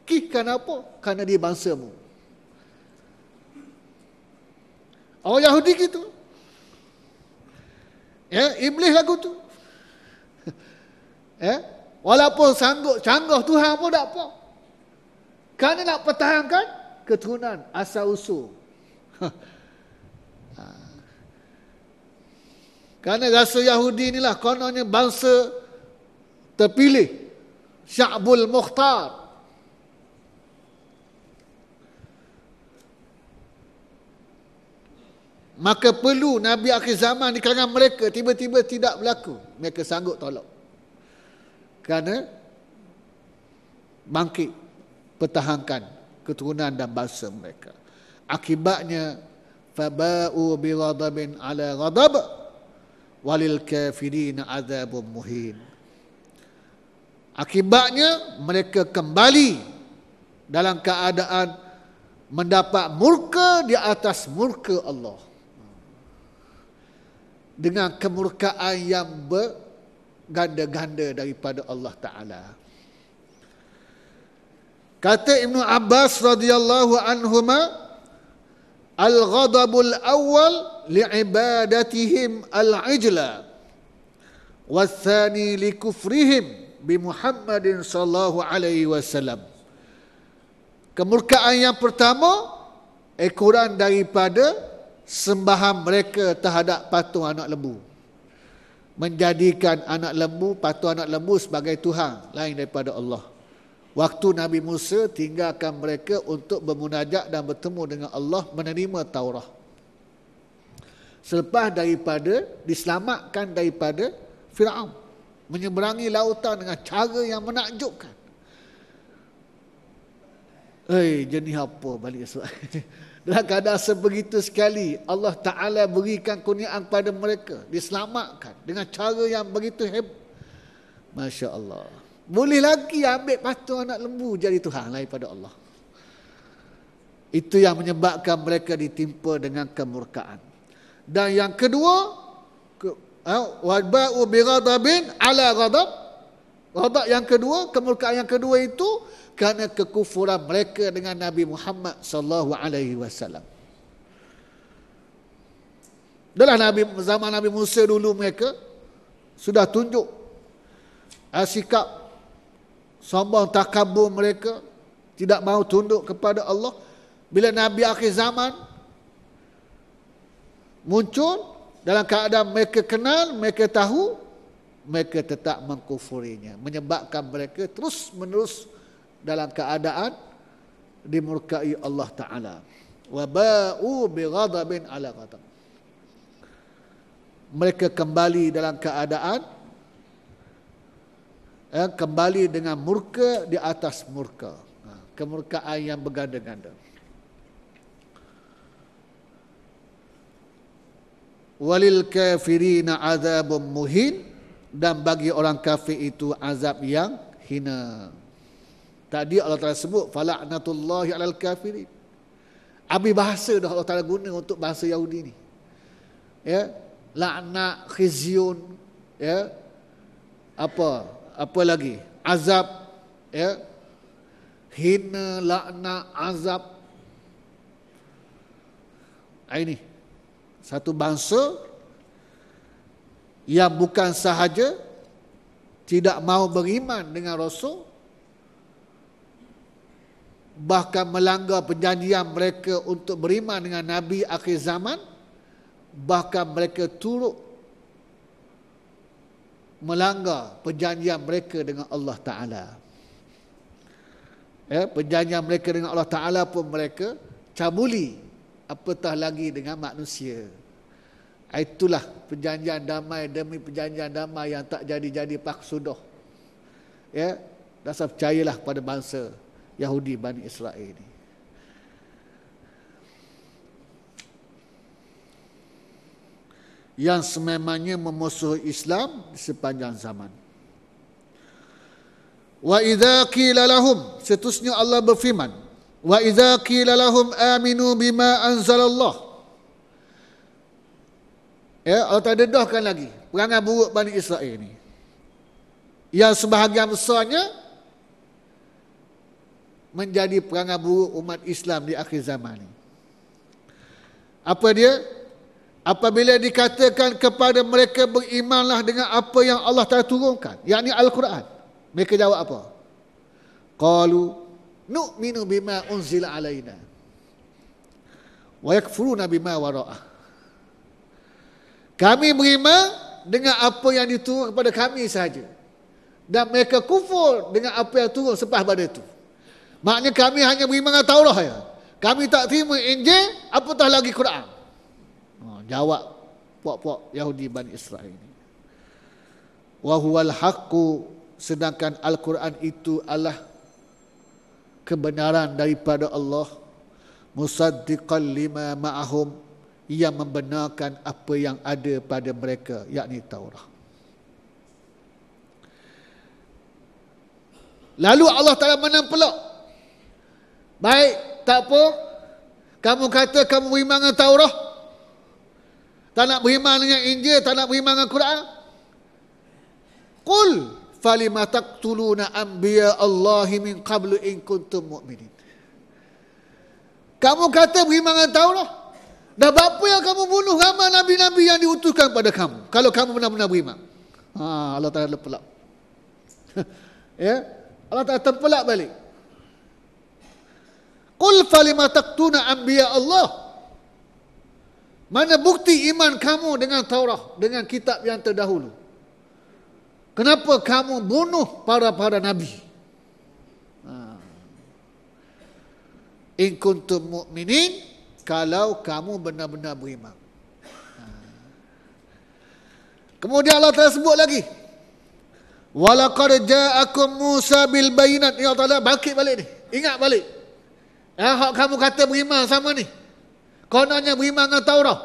Kenapa? Kerana dia bangsamu. Orang Yahudi gitu. Iblis lagu tu. Walaupun sanggup canggah Tuhan pun tak apa. Kerana nak pertahankan keturunan asal usul. Kerana rasa Yahudi inilah kononnya bangsa terpilih, Sya'bul Mukhtar. Maka perlu Nabi akhir zaman di kalangan mereka tiba-tiba tidak berlaku. Mereka sanggup tolak. Kerana bangkit, pertahankan keturunan dan bangsa mereka. Akibatnya, faba'u bi ghadabin ala ghadab walil kafirin adzabun muhin. Akibatnya mereka kembali dalam keadaan mendapat murka di atas murka Allah. Dengan kemurkaan yang berganda-ganda daripada Allah Ta'ala. Kata Ibn Abbas radhiyallahu anhuma, al-ghadabul awal li'ibadatihim al-ijla wathani likufrihim bi Muhammadin sallallahu alaihi wasallam. Kemurkaan yang pertama ekoran daripada sembahan mereka terhadap patung anak lembu. Menjadikan anak lembu, patung anak lembu sebagai Tuhan lain daripada Allah. Waktu Nabi Musa tinggalkan mereka untuk bermunajat dan bertemu dengan Allah, menerima Taurah. Selepas daripada diselamatkan daripada Firaun, menyeberangi lautan dengan cara yang menakjubkan. Jenis apa balik soal? Dalam keadaan sebegitu sekali, Allah Ta'ala berikan kurniaan kepada mereka, diselamatkan dengan cara yang begitu hebat. Masya Allah. Boleh lagi ambil patung anak lembu jadi Tuhan lain pada Allah. Itu yang menyebabkan mereka ditimpa dengan kemurkaan. Dan yang kedua, waba'u bi ghadabin ala ghadab. Ghadab yang kedua, kemurkaan yang kedua itu kerana kekufuran mereka dengan Nabi Muhammad sallallahu alaihi wasallam. Dalam zaman Nabi Musa dulu mereka sudah tunjuk sikap sombong takabur mereka, tidak mahu tunduk kepada Allah. Bila Nabi akhir zaman muncul dalam keadaan mereka kenal, mereka tahu, mereka tetap mengkufurinya, menyebabkan mereka terus menerus dalam keadaan dimurkai Allah Ta'ala. Wa ba'u bi ghadabin ala ghadab. Mereka kembali dalam keadaan kembali dengan murka di atas murka. Kemurkaan yang berganda-ganda. Walil kafirina azabun muhin, dan bagi orang kafir itu azab yang hina. Tadi Allah Ta'ala sebut fala'natullahi alal kafirin. Habis bahasa dah Allah Ta'ala guna untuk bahasa Yahudi ni. Ya, laknat, khizyun, ya. Apa lagi? Azab, ya. Hina, laknat, azab. Ini satu bangsa yang bukan sahaja tidak mau beriman dengan Rasul, bahkan melanggar perjanjian mereka untuk beriman dengan Nabi akhir zaman, bahkan mereka turut melanggar perjanjian mereka dengan Allah Ta'ala. Ya, perjanjian mereka dengan Allah Ta'ala pun mereka cabuli, apatah lagi dengan manusia. Itulah perjanjian damai demi perjanjian damai yang tak jadi-jadi paksudah. Ya, dasar percayalah pada bangsa Yahudi Bani Israel ini. Yang sememangnya memusuhi Islam di sepanjang zaman. Wa idza qila lahum, seterusnya Allah berfirman, wa idza qila lahum aminu bima anzalallah. Ya, Allah tak dedahkan lagi perangai buruk Bani Israel ini, yang sebahagian besarnya menjadi perangai buruk umat Islam di akhir zaman ini. Apa dia? Apabila dikatakan kepada mereka berimanlah dengan apa yang Allah Ta'ala turunkan, yakni Al-Quran, mereka jawab apa? Qalu nu'minu bima unzila alaina wa yakfuruna bima wara'ah. Kami beriman dengan apa yang diturun kepada kami sahaja, dan mereka kufur dengan apa yang turun selepas pada itu. Maknanya kami hanya beriman dengan Taurat ya. Kami tak terima Injil, apatah lagi Quran. Jawab puak-puak Yahudi Bani Israel ini. Wa huwal haqqu, sedangkan Al-Quran itu adalah kebenaran daripada Allah, musaddiqan lima ma'ahum, yang membenarkan apa yang ada pada mereka, yakni Taurat. Lalu Allah Ta'ala menempelak, baik, tak apa, kamu kata kamu beriman dengan Taurat, tak nak beriman dengan Injil, tak nak beriman dengan Quran. Qul falima taqtuluna anbiya Allahi min qablu in kuntum mu'minin. Kamu kata beriman dengan Taurat, dah berapa yang kamu bunuh ramai nabi-nabi yang diutuskan pada kamu, kalau kamu benar-benar beriman? Allah Ta'ala pelak. Ya, Allah Ta'ala terpelak balik. Qul falima taqtuluna anbiya Allah. Mana bukti iman kamu dengan Taurat, dengan kitab yang terdahulu? Kenapa kamu bunuh para nabi? In kuntum mu'minin, kalau kamu benar-benar beriman. Kemudian Allah Ta'ala sebut lagi, walaqad ja'akum Musa bil bayinat. Ya Allah Ta'ala bangkit balik ni, ingat balik. Hak kamu kata beriman sama ni, kononnya beriman dengan Taurat.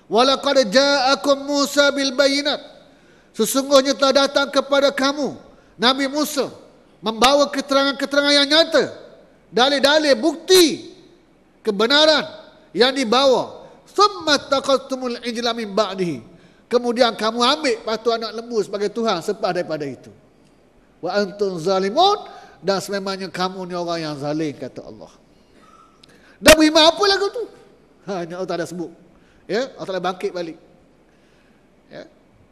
Walaqad ja'akum Musa bil bayinat, sesungguhnya telah datang kepada kamu Nabi Musa membawa keterangan-keterangan yang nyata, dalil-dalil bukti kebenaran yang dibawa. Summa taqattumul ijla min ba'dihi, kemudian kamu ambil patung anak lembu sebagai Tuhan selepas daripada itu. Wa antum zalimun, dan sememangnya kamu ni orang yang zalim, kata Allah. Dah beriman apa lagu tu? Ini Allah Ta'ala sebut. Ya, Allah Ta'ala bangkit balik. Ya,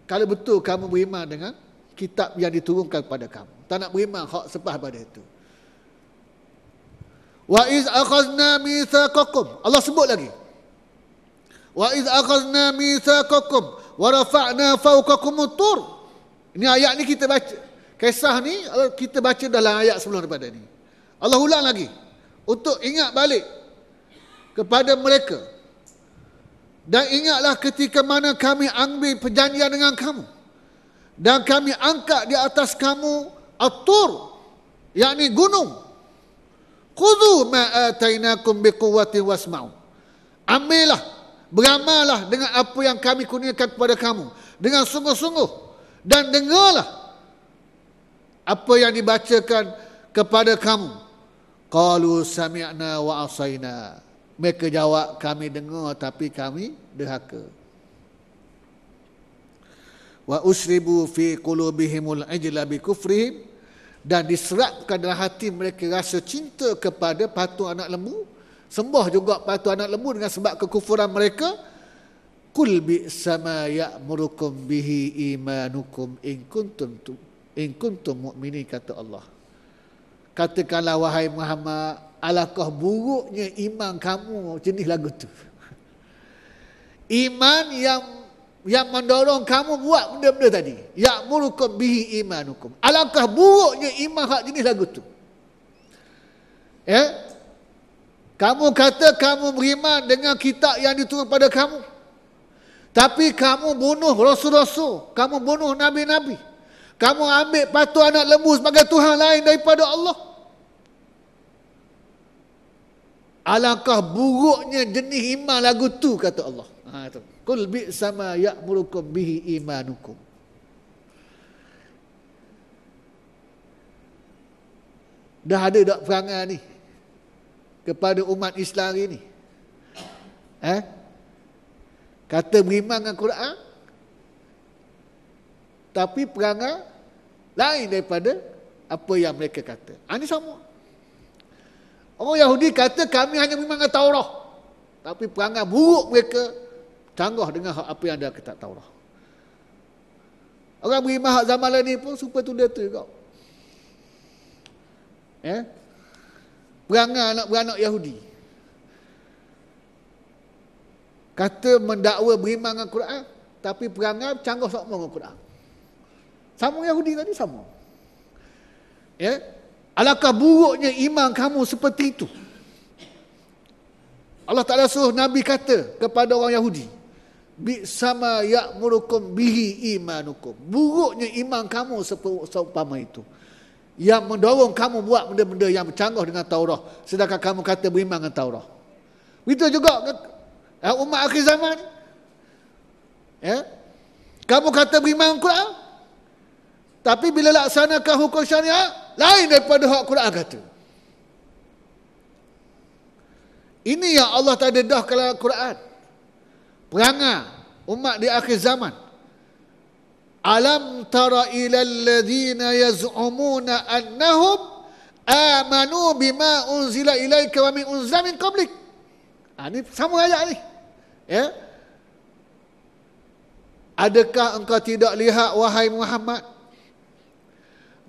kalau betul kamu beriman dengan kitab yang diturunkan kepada kamu, tak nak beriman hak selepas pada itu. Wa iz akhazna mitsaqakum, Allah sebut lagi. Wa iz akhazna mitsaqakum wa rafa'na fawqakum tur. Ini ayat ni kita baca. Kisah ni kita baca dalam ayat sebelum daripada ni. Allah ulang lagi untuk ingat balik kepada mereka. Dan ingatlah ketika mana kami ambil perjanjian dengan kamu. Dan kami angkat di atas kamu At-Tur, yakni gunung. Khudhu ma atainakum biquwwatin wasma'u. Ambillah, beramallah dengan apa yang kami kurniakan kepada kamu dengan sungguh-sungguh, dan dengarlah apa yang dibacakan kepada kamu. Qalu sami'na wa asaina. Mereka jawab, kami dengar tapi kami derhaka. Wa usribu fi qulubihimul ajla bi kufrihim, dan diserapkan dalam hati mereka rasa cinta kepada patung anak lembu, sembah juga patung anak lembu dengan sebab kekufuran mereka. Qul bi'sa ma ya'murukum bihi imanukum in kuntum mu'minin, kata Allah. Katakanlah wahai Muhammad, alangkah buruknya iman kamu jenis lagu tu. Iman yang mendorong kamu buat benda-benda tadi. Ya'murukum bihi imanukum. Alangkah buruknya iman hak jenis lagu tu. Ya? Kamu kata kamu beriman dengan kitab yang diturunkan pada kamu, tapi kamu bunuh rasul-rasul, kamu bunuh nabi-nabi, kamu ambil patung anak lembu sebagai Tuhan lain daripada Allah. Alangkah buruknya jenis iman lagu tu, kata Allah. Qul bi'sa ma ya'murukum bihi imanukum. Dah ada tak perangai ni kepada umat Islam hari ni? Kata beriman dengan Quran, tapi perangai lain daripada apa yang mereka kata. Ini sama. Orang Yahudi kata kami hanya beriman dengan Taurat, tapi perangai buruk mereka canggah dengan apa yang ada kitab Taurat. Orang beriman hak zaman lain ni pun supaya tu dia tu juga. Perangai anak beranak Yahudi kata mendakwa beriman dengan Quran, tapi perangai canggah sama dengan Quran. Sama Yahudi tadi sama. Alangkah buruknya iman kamu seperti itu. Allah Ta'ala suruh Nabi kata kepada orang Yahudi, bi'sama ya'murukum bihi imanukum. Buruknya iman kamu seumpama itu, yang mendorong kamu buat benda-benda yang bercanggah dengan Taurat, sedangkan kamu kata beriman dengan Taurat. Begitu juga umat akhir zaman. Kamu kata beriman dengan Quran, tapi bila laksanakan hukum syariat lain daripada hak Quran kata. Ini yang Allah tak dedah dalam Quran. Perangai umat di akhir zaman. Alam tara ilal ladzina yaz'umuna annahum amanu bima unzila ilaika wa min unzila min qablik. Ini sama ayat ni. Adakah engkau tidak lihat wahai Muhammad,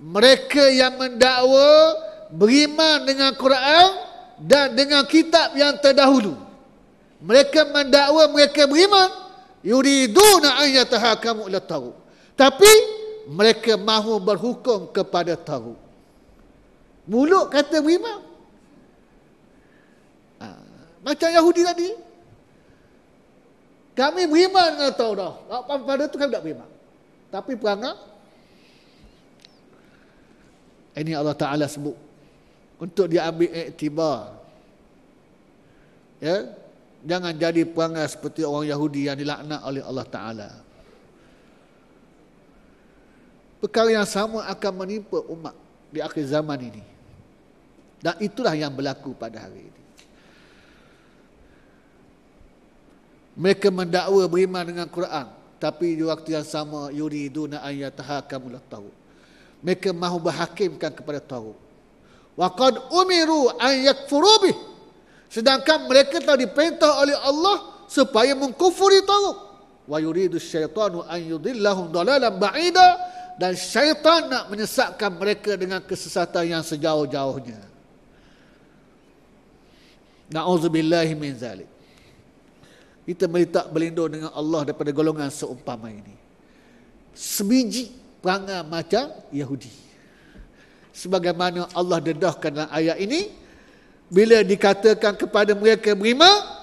mereka yang mendakwa beriman dengan Quran dan dengan kitab yang terdahulu, mereka mendakwa mereka beriman, yuriduna an yatahakamu ila taghut, tapi mereka mahu berhukum kepada taghut. Mulut kata beriman, macam Yahudi tadi, kami beriman dengan Taurat, pada tu kami tak beriman, tapi perangai. Ini Allah Ta'ala sebut untuk diambil iktibar. Jangan jadi perangai seperti orang Yahudi yang dilaknat oleh Allah Ta'ala. Perkara yang sama akan menimpa umat di akhir zaman ini, dan itulah yang berlaku pada hari ini. Mereka mendakwa beriman dengan Quran, tapi di waktu yang sama yuriduna an yatahakamu ila taghut. Mereka mahu berhakimkan kepada taghut. Wa qad umiru an yakfuru bih. Sedangkan mereka telah diperintah oleh Allah supaya mengkufuri taghut. Wa yuridu syaitanu an yudillahum dalalan ba'ida, dan syaitan nak menyesatkan mereka dengan kesesatan yang sejauh-jauhnya. Na'udzubillahi min zalik. Kita minta berlindung dengan Allah daripada golongan seumpama ini. Sebiji perangai macam Yahudi. Sebagaimana Allah dedahkan dalam ayat ini, bila dikatakan kepada mereka beriman,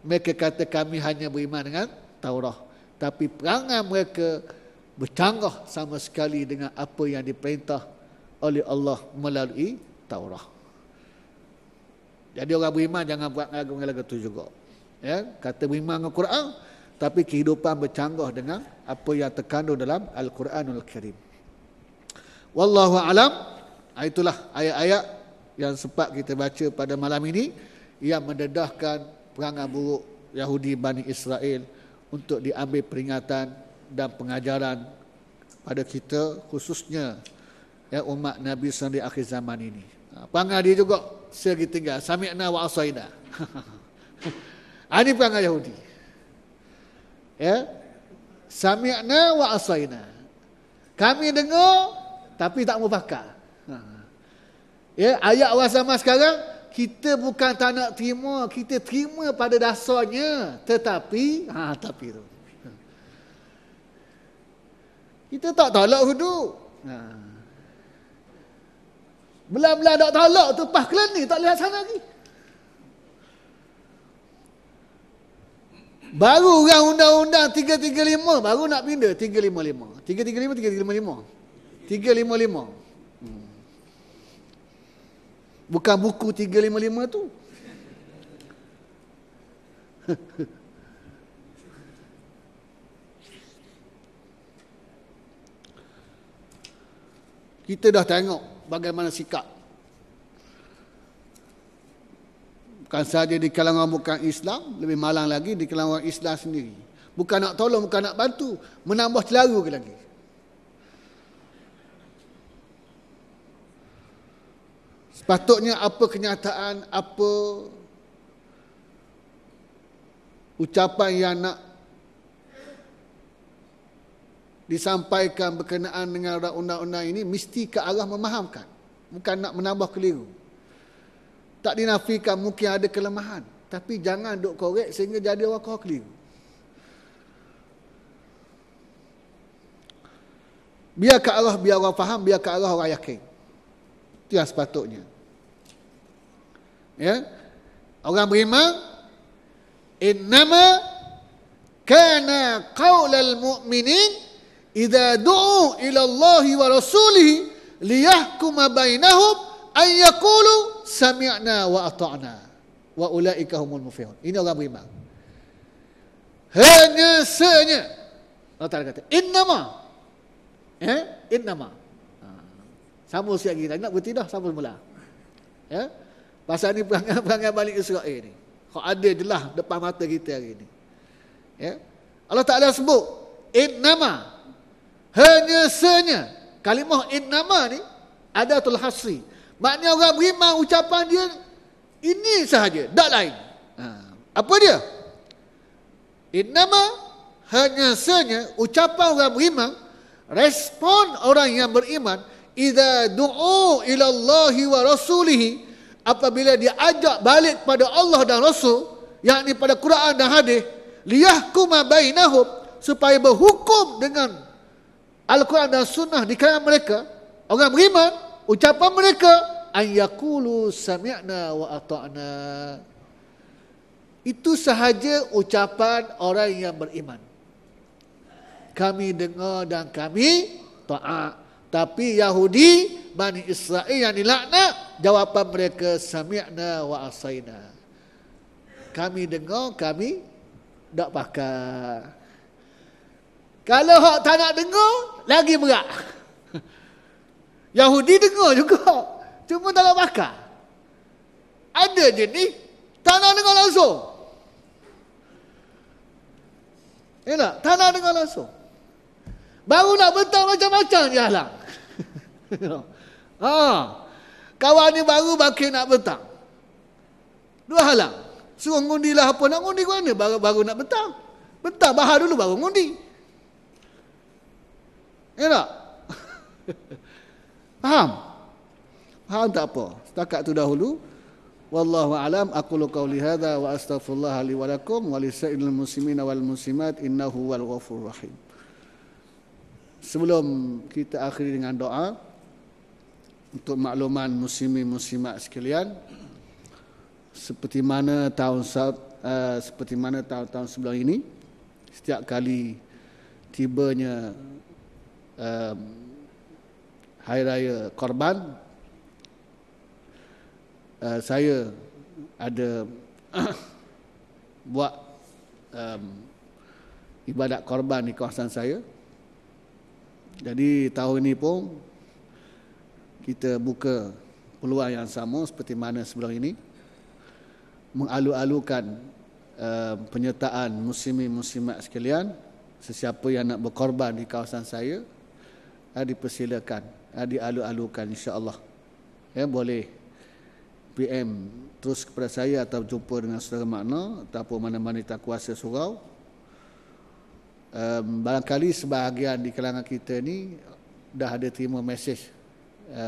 mereka kata kami hanya beriman dengan Taurat. Tapi perangai mereka bercanggah sama sekali dengan apa yang diperintah oleh Allah melalui Taurat. Jadi orang beriman jangan buat lagu-lagu itu juga. Ya, kata beriman dengan Quran, tapi kehidupan bercanggah dengan apa yang terkandung dalam Al-Quranul Karim. Wallahu alam. Itulah ayat-ayat yang sempat kita baca pada malam ini yang mendedahkan perangai buruk Yahudi Bani Israel untuk diambil peringatan dan pengajaran pada kita, khususnya ya, umat Nabi SAW di akhir zaman ini. Perangai dia juga segi tinggal, sami'na wa asaina. Ini perangai Yahudi. Ya, sami'na wa asaina. Kami dengar tapi tak mau pakai. Ya, ayat orang zaman sekarang, kita bukan tak nak terima, kita terima pada dasarnya, tetapi tapi tu. Kita tak tolak hudud. Belah-belah tak tolak tu pas kelani tak lihat sana lagi. Baru orang undang-undang 335 baru nak pindah 355. 355. 355. Bukan buku 355 tu. Kita dah tengok bagaimana sikap. Bukan sahaja di kalangan bukan Islam, lebih malang lagi di kalangan Islam sendiri. Bukan nak tolong, bukan nak bantu, menambah celaru lagi. Sepatutnya apa kenyataan, apa ucapan yang nak disampaikan berkenaan dengan undang-undang ini mesti ke arah memahamkan, bukan nak menambah keliru. Tak dinafikan mungkin ada kelemahan, tapi jangan duk korek sehingga jadi orang keliru. Biar ke arah, biar orang faham, biar ke arah orang yakin. Itu yang sepatutnya. Ya, orang beriman, innama kana qaulal mu'minin idza du'u ila Allah wa rasulih liyahkuma bainahum an yaqulu sami'na wa ata'na wa ulaika humul muflihun. Ini orang beriman. Hanya senya Allah Taala kata innama, innama. Sama sekali lagi nak berhenti dah, sama semula. Ya, pasal ni perangai Bani Israel ni, kau ada jelas depan mata kita hari ni. Ya, Allah Taala sebut innama, hanya senya. Kalimah innama ni adatul hasri. Maknanya orang beriman ucapan dia ini sahaja, tak lain. Apa dia? Innama, hanya senya ucapan orang beriman, respon orang yang beriman, idza du'u ila Allah wa rasulih, apabila dia ajak balik pada Allah dan Rasul, yakni pada Quran dan hadis, liyahkuma bainahum, supaya berhukum dengan Al-Quran dan Sunnah di kalangan mereka, orang beriman, ucapan mereka, an yaqulu sami'na wa ata'na. Itu sahaja ucapan orang yang beriman. Kami dengar dan kami taat. Tapi Yahudi Bani Israel yang dilaknat, jawapan mereka sami'na wa asaina. Kami dengar, kami tak pakai. Kalau hak tak nak dengar, lagi berat. Yahudi dengar juga, cuma tak nak pakai. Ada je ni tak nak dengar langsung. Ya tak? Tak nak dengar langsung. Baru nak bentang macam-macam je halang. Kawan ni baru bakil nak bentang. Dua halang. Suruh ngundilah apa nak ngundi ke mana, baru nak bentang. Bentang bahar dulu baru ngundi. Ya tak? Faham? Faham tak apa? Setakat tu dahulu. Wallahu a'lam. Aqulu qawli hadza wa astaghfirullah li wa lakum wa lisa'ilil muslimina wal muslimat innahu wal ghafurur rahim. Sebelum kita akhiri dengan doa, untuk makluman muslimin muslimat sekalian, seperti mana tahun-tahun sebelum ini, setiap kali tibanya Hari Raya Korban, saya ada buat ibadat korban di kawasan saya. Jadi tahun ini pun kita buka peluang yang sama seperti mana sebelum ini, mengalu-alukan penyertaan muslimin muslimat sekalian. Sesiapa yang nak berkorban di kawasan saya, dipersilakan, dialu-alukan insya-Allah. Ya, boleh PM terus kepada saya atau jumpa dengan saudara makna ataupun mana-mana tak kuasa surau. Barangkali sebahagian di kalangan kita ni dah ada terima mesej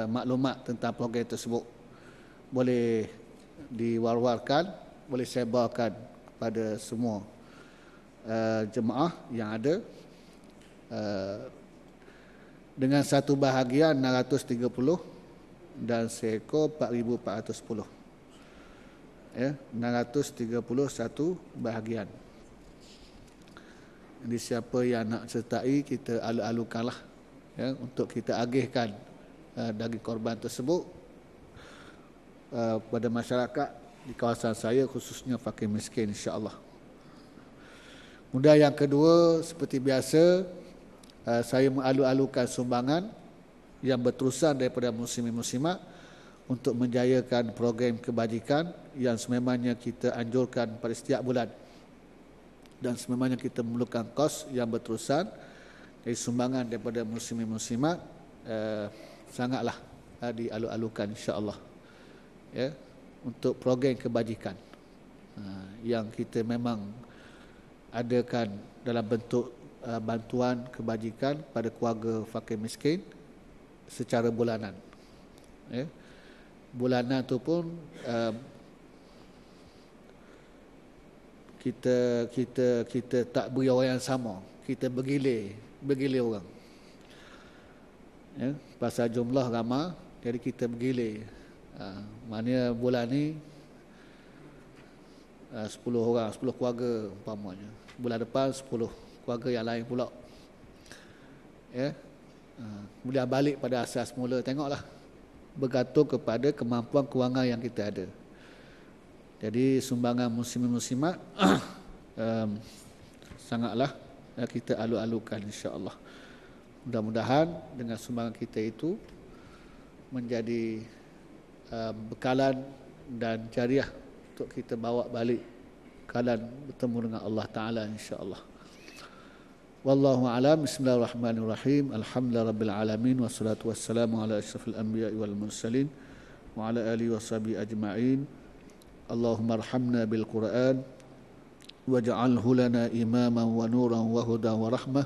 maklumat tentang program tersebut. Boleh diwar-warkan, boleh sebarkan kepada semua jemaah yang ada. Dengan satu bahagian 630 dan seekor 4,410. Ya, 631 bahagian. Jadi siapa yang nak sertai, kita alu-alukanlah, ya, untuk kita agihkan daging korban tersebut kepada masyarakat di kawasan saya, khususnya fakir miskin, insya-Allah. Kemudian yang kedua, seperti biasa, saya mengalu-alukan sumbangan yang berterusan daripada muslimin muslimat untuk menjayakan program kebajikan yang sememangnya kita anjurkan pada setiap bulan, dan sememangnya kita memerlukan kos yang berterusan. Dari sumbangan daripada muslimin muslimat sangatlah dialu-alukan insya-Allah, ya, untuk program kebajikan yang kita memang adakan dalam bentuk bantuan kebajikan pada keluarga fakir miskin secara bulanan. Ya. Bulanan tu pun kita tak beri orang yang sama, kita bergilir orang. Ya, pasal jumlah ramai, jadi kita bergilir. Maknanya bulan ni 10 orang, 10 keluarga umpamanya. Bulan depan 10 keluarga yang lain pula. Ya. Kemudian balik pada asas mula, tengoklah, bergantung kepada kemampuan kewangan yang kita ada. Jadi sumbangan muslimin muslimat sangatlah kita alu-alukan insya-Allah. Mudah-mudahan dengan sumbangan kita itu menjadi bekalan dan jariah untuk kita bawa balik kalian bertemu dengan Allah Ta'ala insya-Allah. Wallahu a'lam. Bismillahirrahmanirrahim. Alhamdulillahirabbil alamin wassalatu wassalamu ala asyrafil anbiya'i wal mursalin wa ala alihi washabihi ajma'in. Allahumma arhamna bil Qur'an waj'alhu lana imaman wa nuran wa hudan wa rahmah.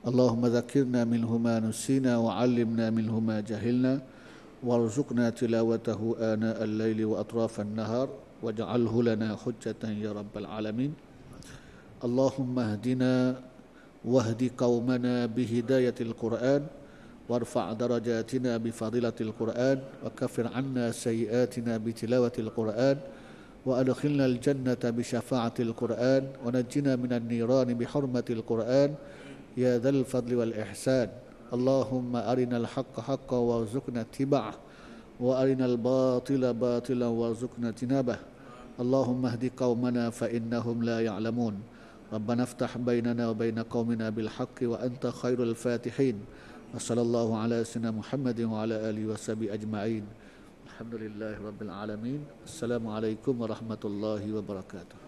Allahumma dzakirna minhu ma nusina wa 'allimna minhu ma jahilna warzuqna tilawatahu ana al-laili wa atrafan nahar waj'alhu lana hujjatan ya rabbal alamin. Allahumma hdina wahdi qaumana bihidayatil Qur'an warfa' darajatina bifadilatil Qur'an wa kaffir 'anna sayyi'atina bitilawatil Qur'an wa adkhilna al-jannata bisyafa'atil Qur'an wa najjina minan nirani bihurmatil Qur'an ya dzal fadli wal ihsan. Allahumma arinal haqqa haqqan warzuqna ittiba'ah wa arinal batila batilan warzuqna tinabah. Allahumma hdi qaumana fa innahum la ya'lamun. Rabbana iftah bainana wa baina qaumina bil haqqi wa anta khairul fatihin. Wa sallallahu ala sayyidina Muhammadin wa ala alihi wa sahbihi ajma'in. Alhamdulillahi rabbil alamin. Assalamualaikum warahmatullahi wabarakatuh.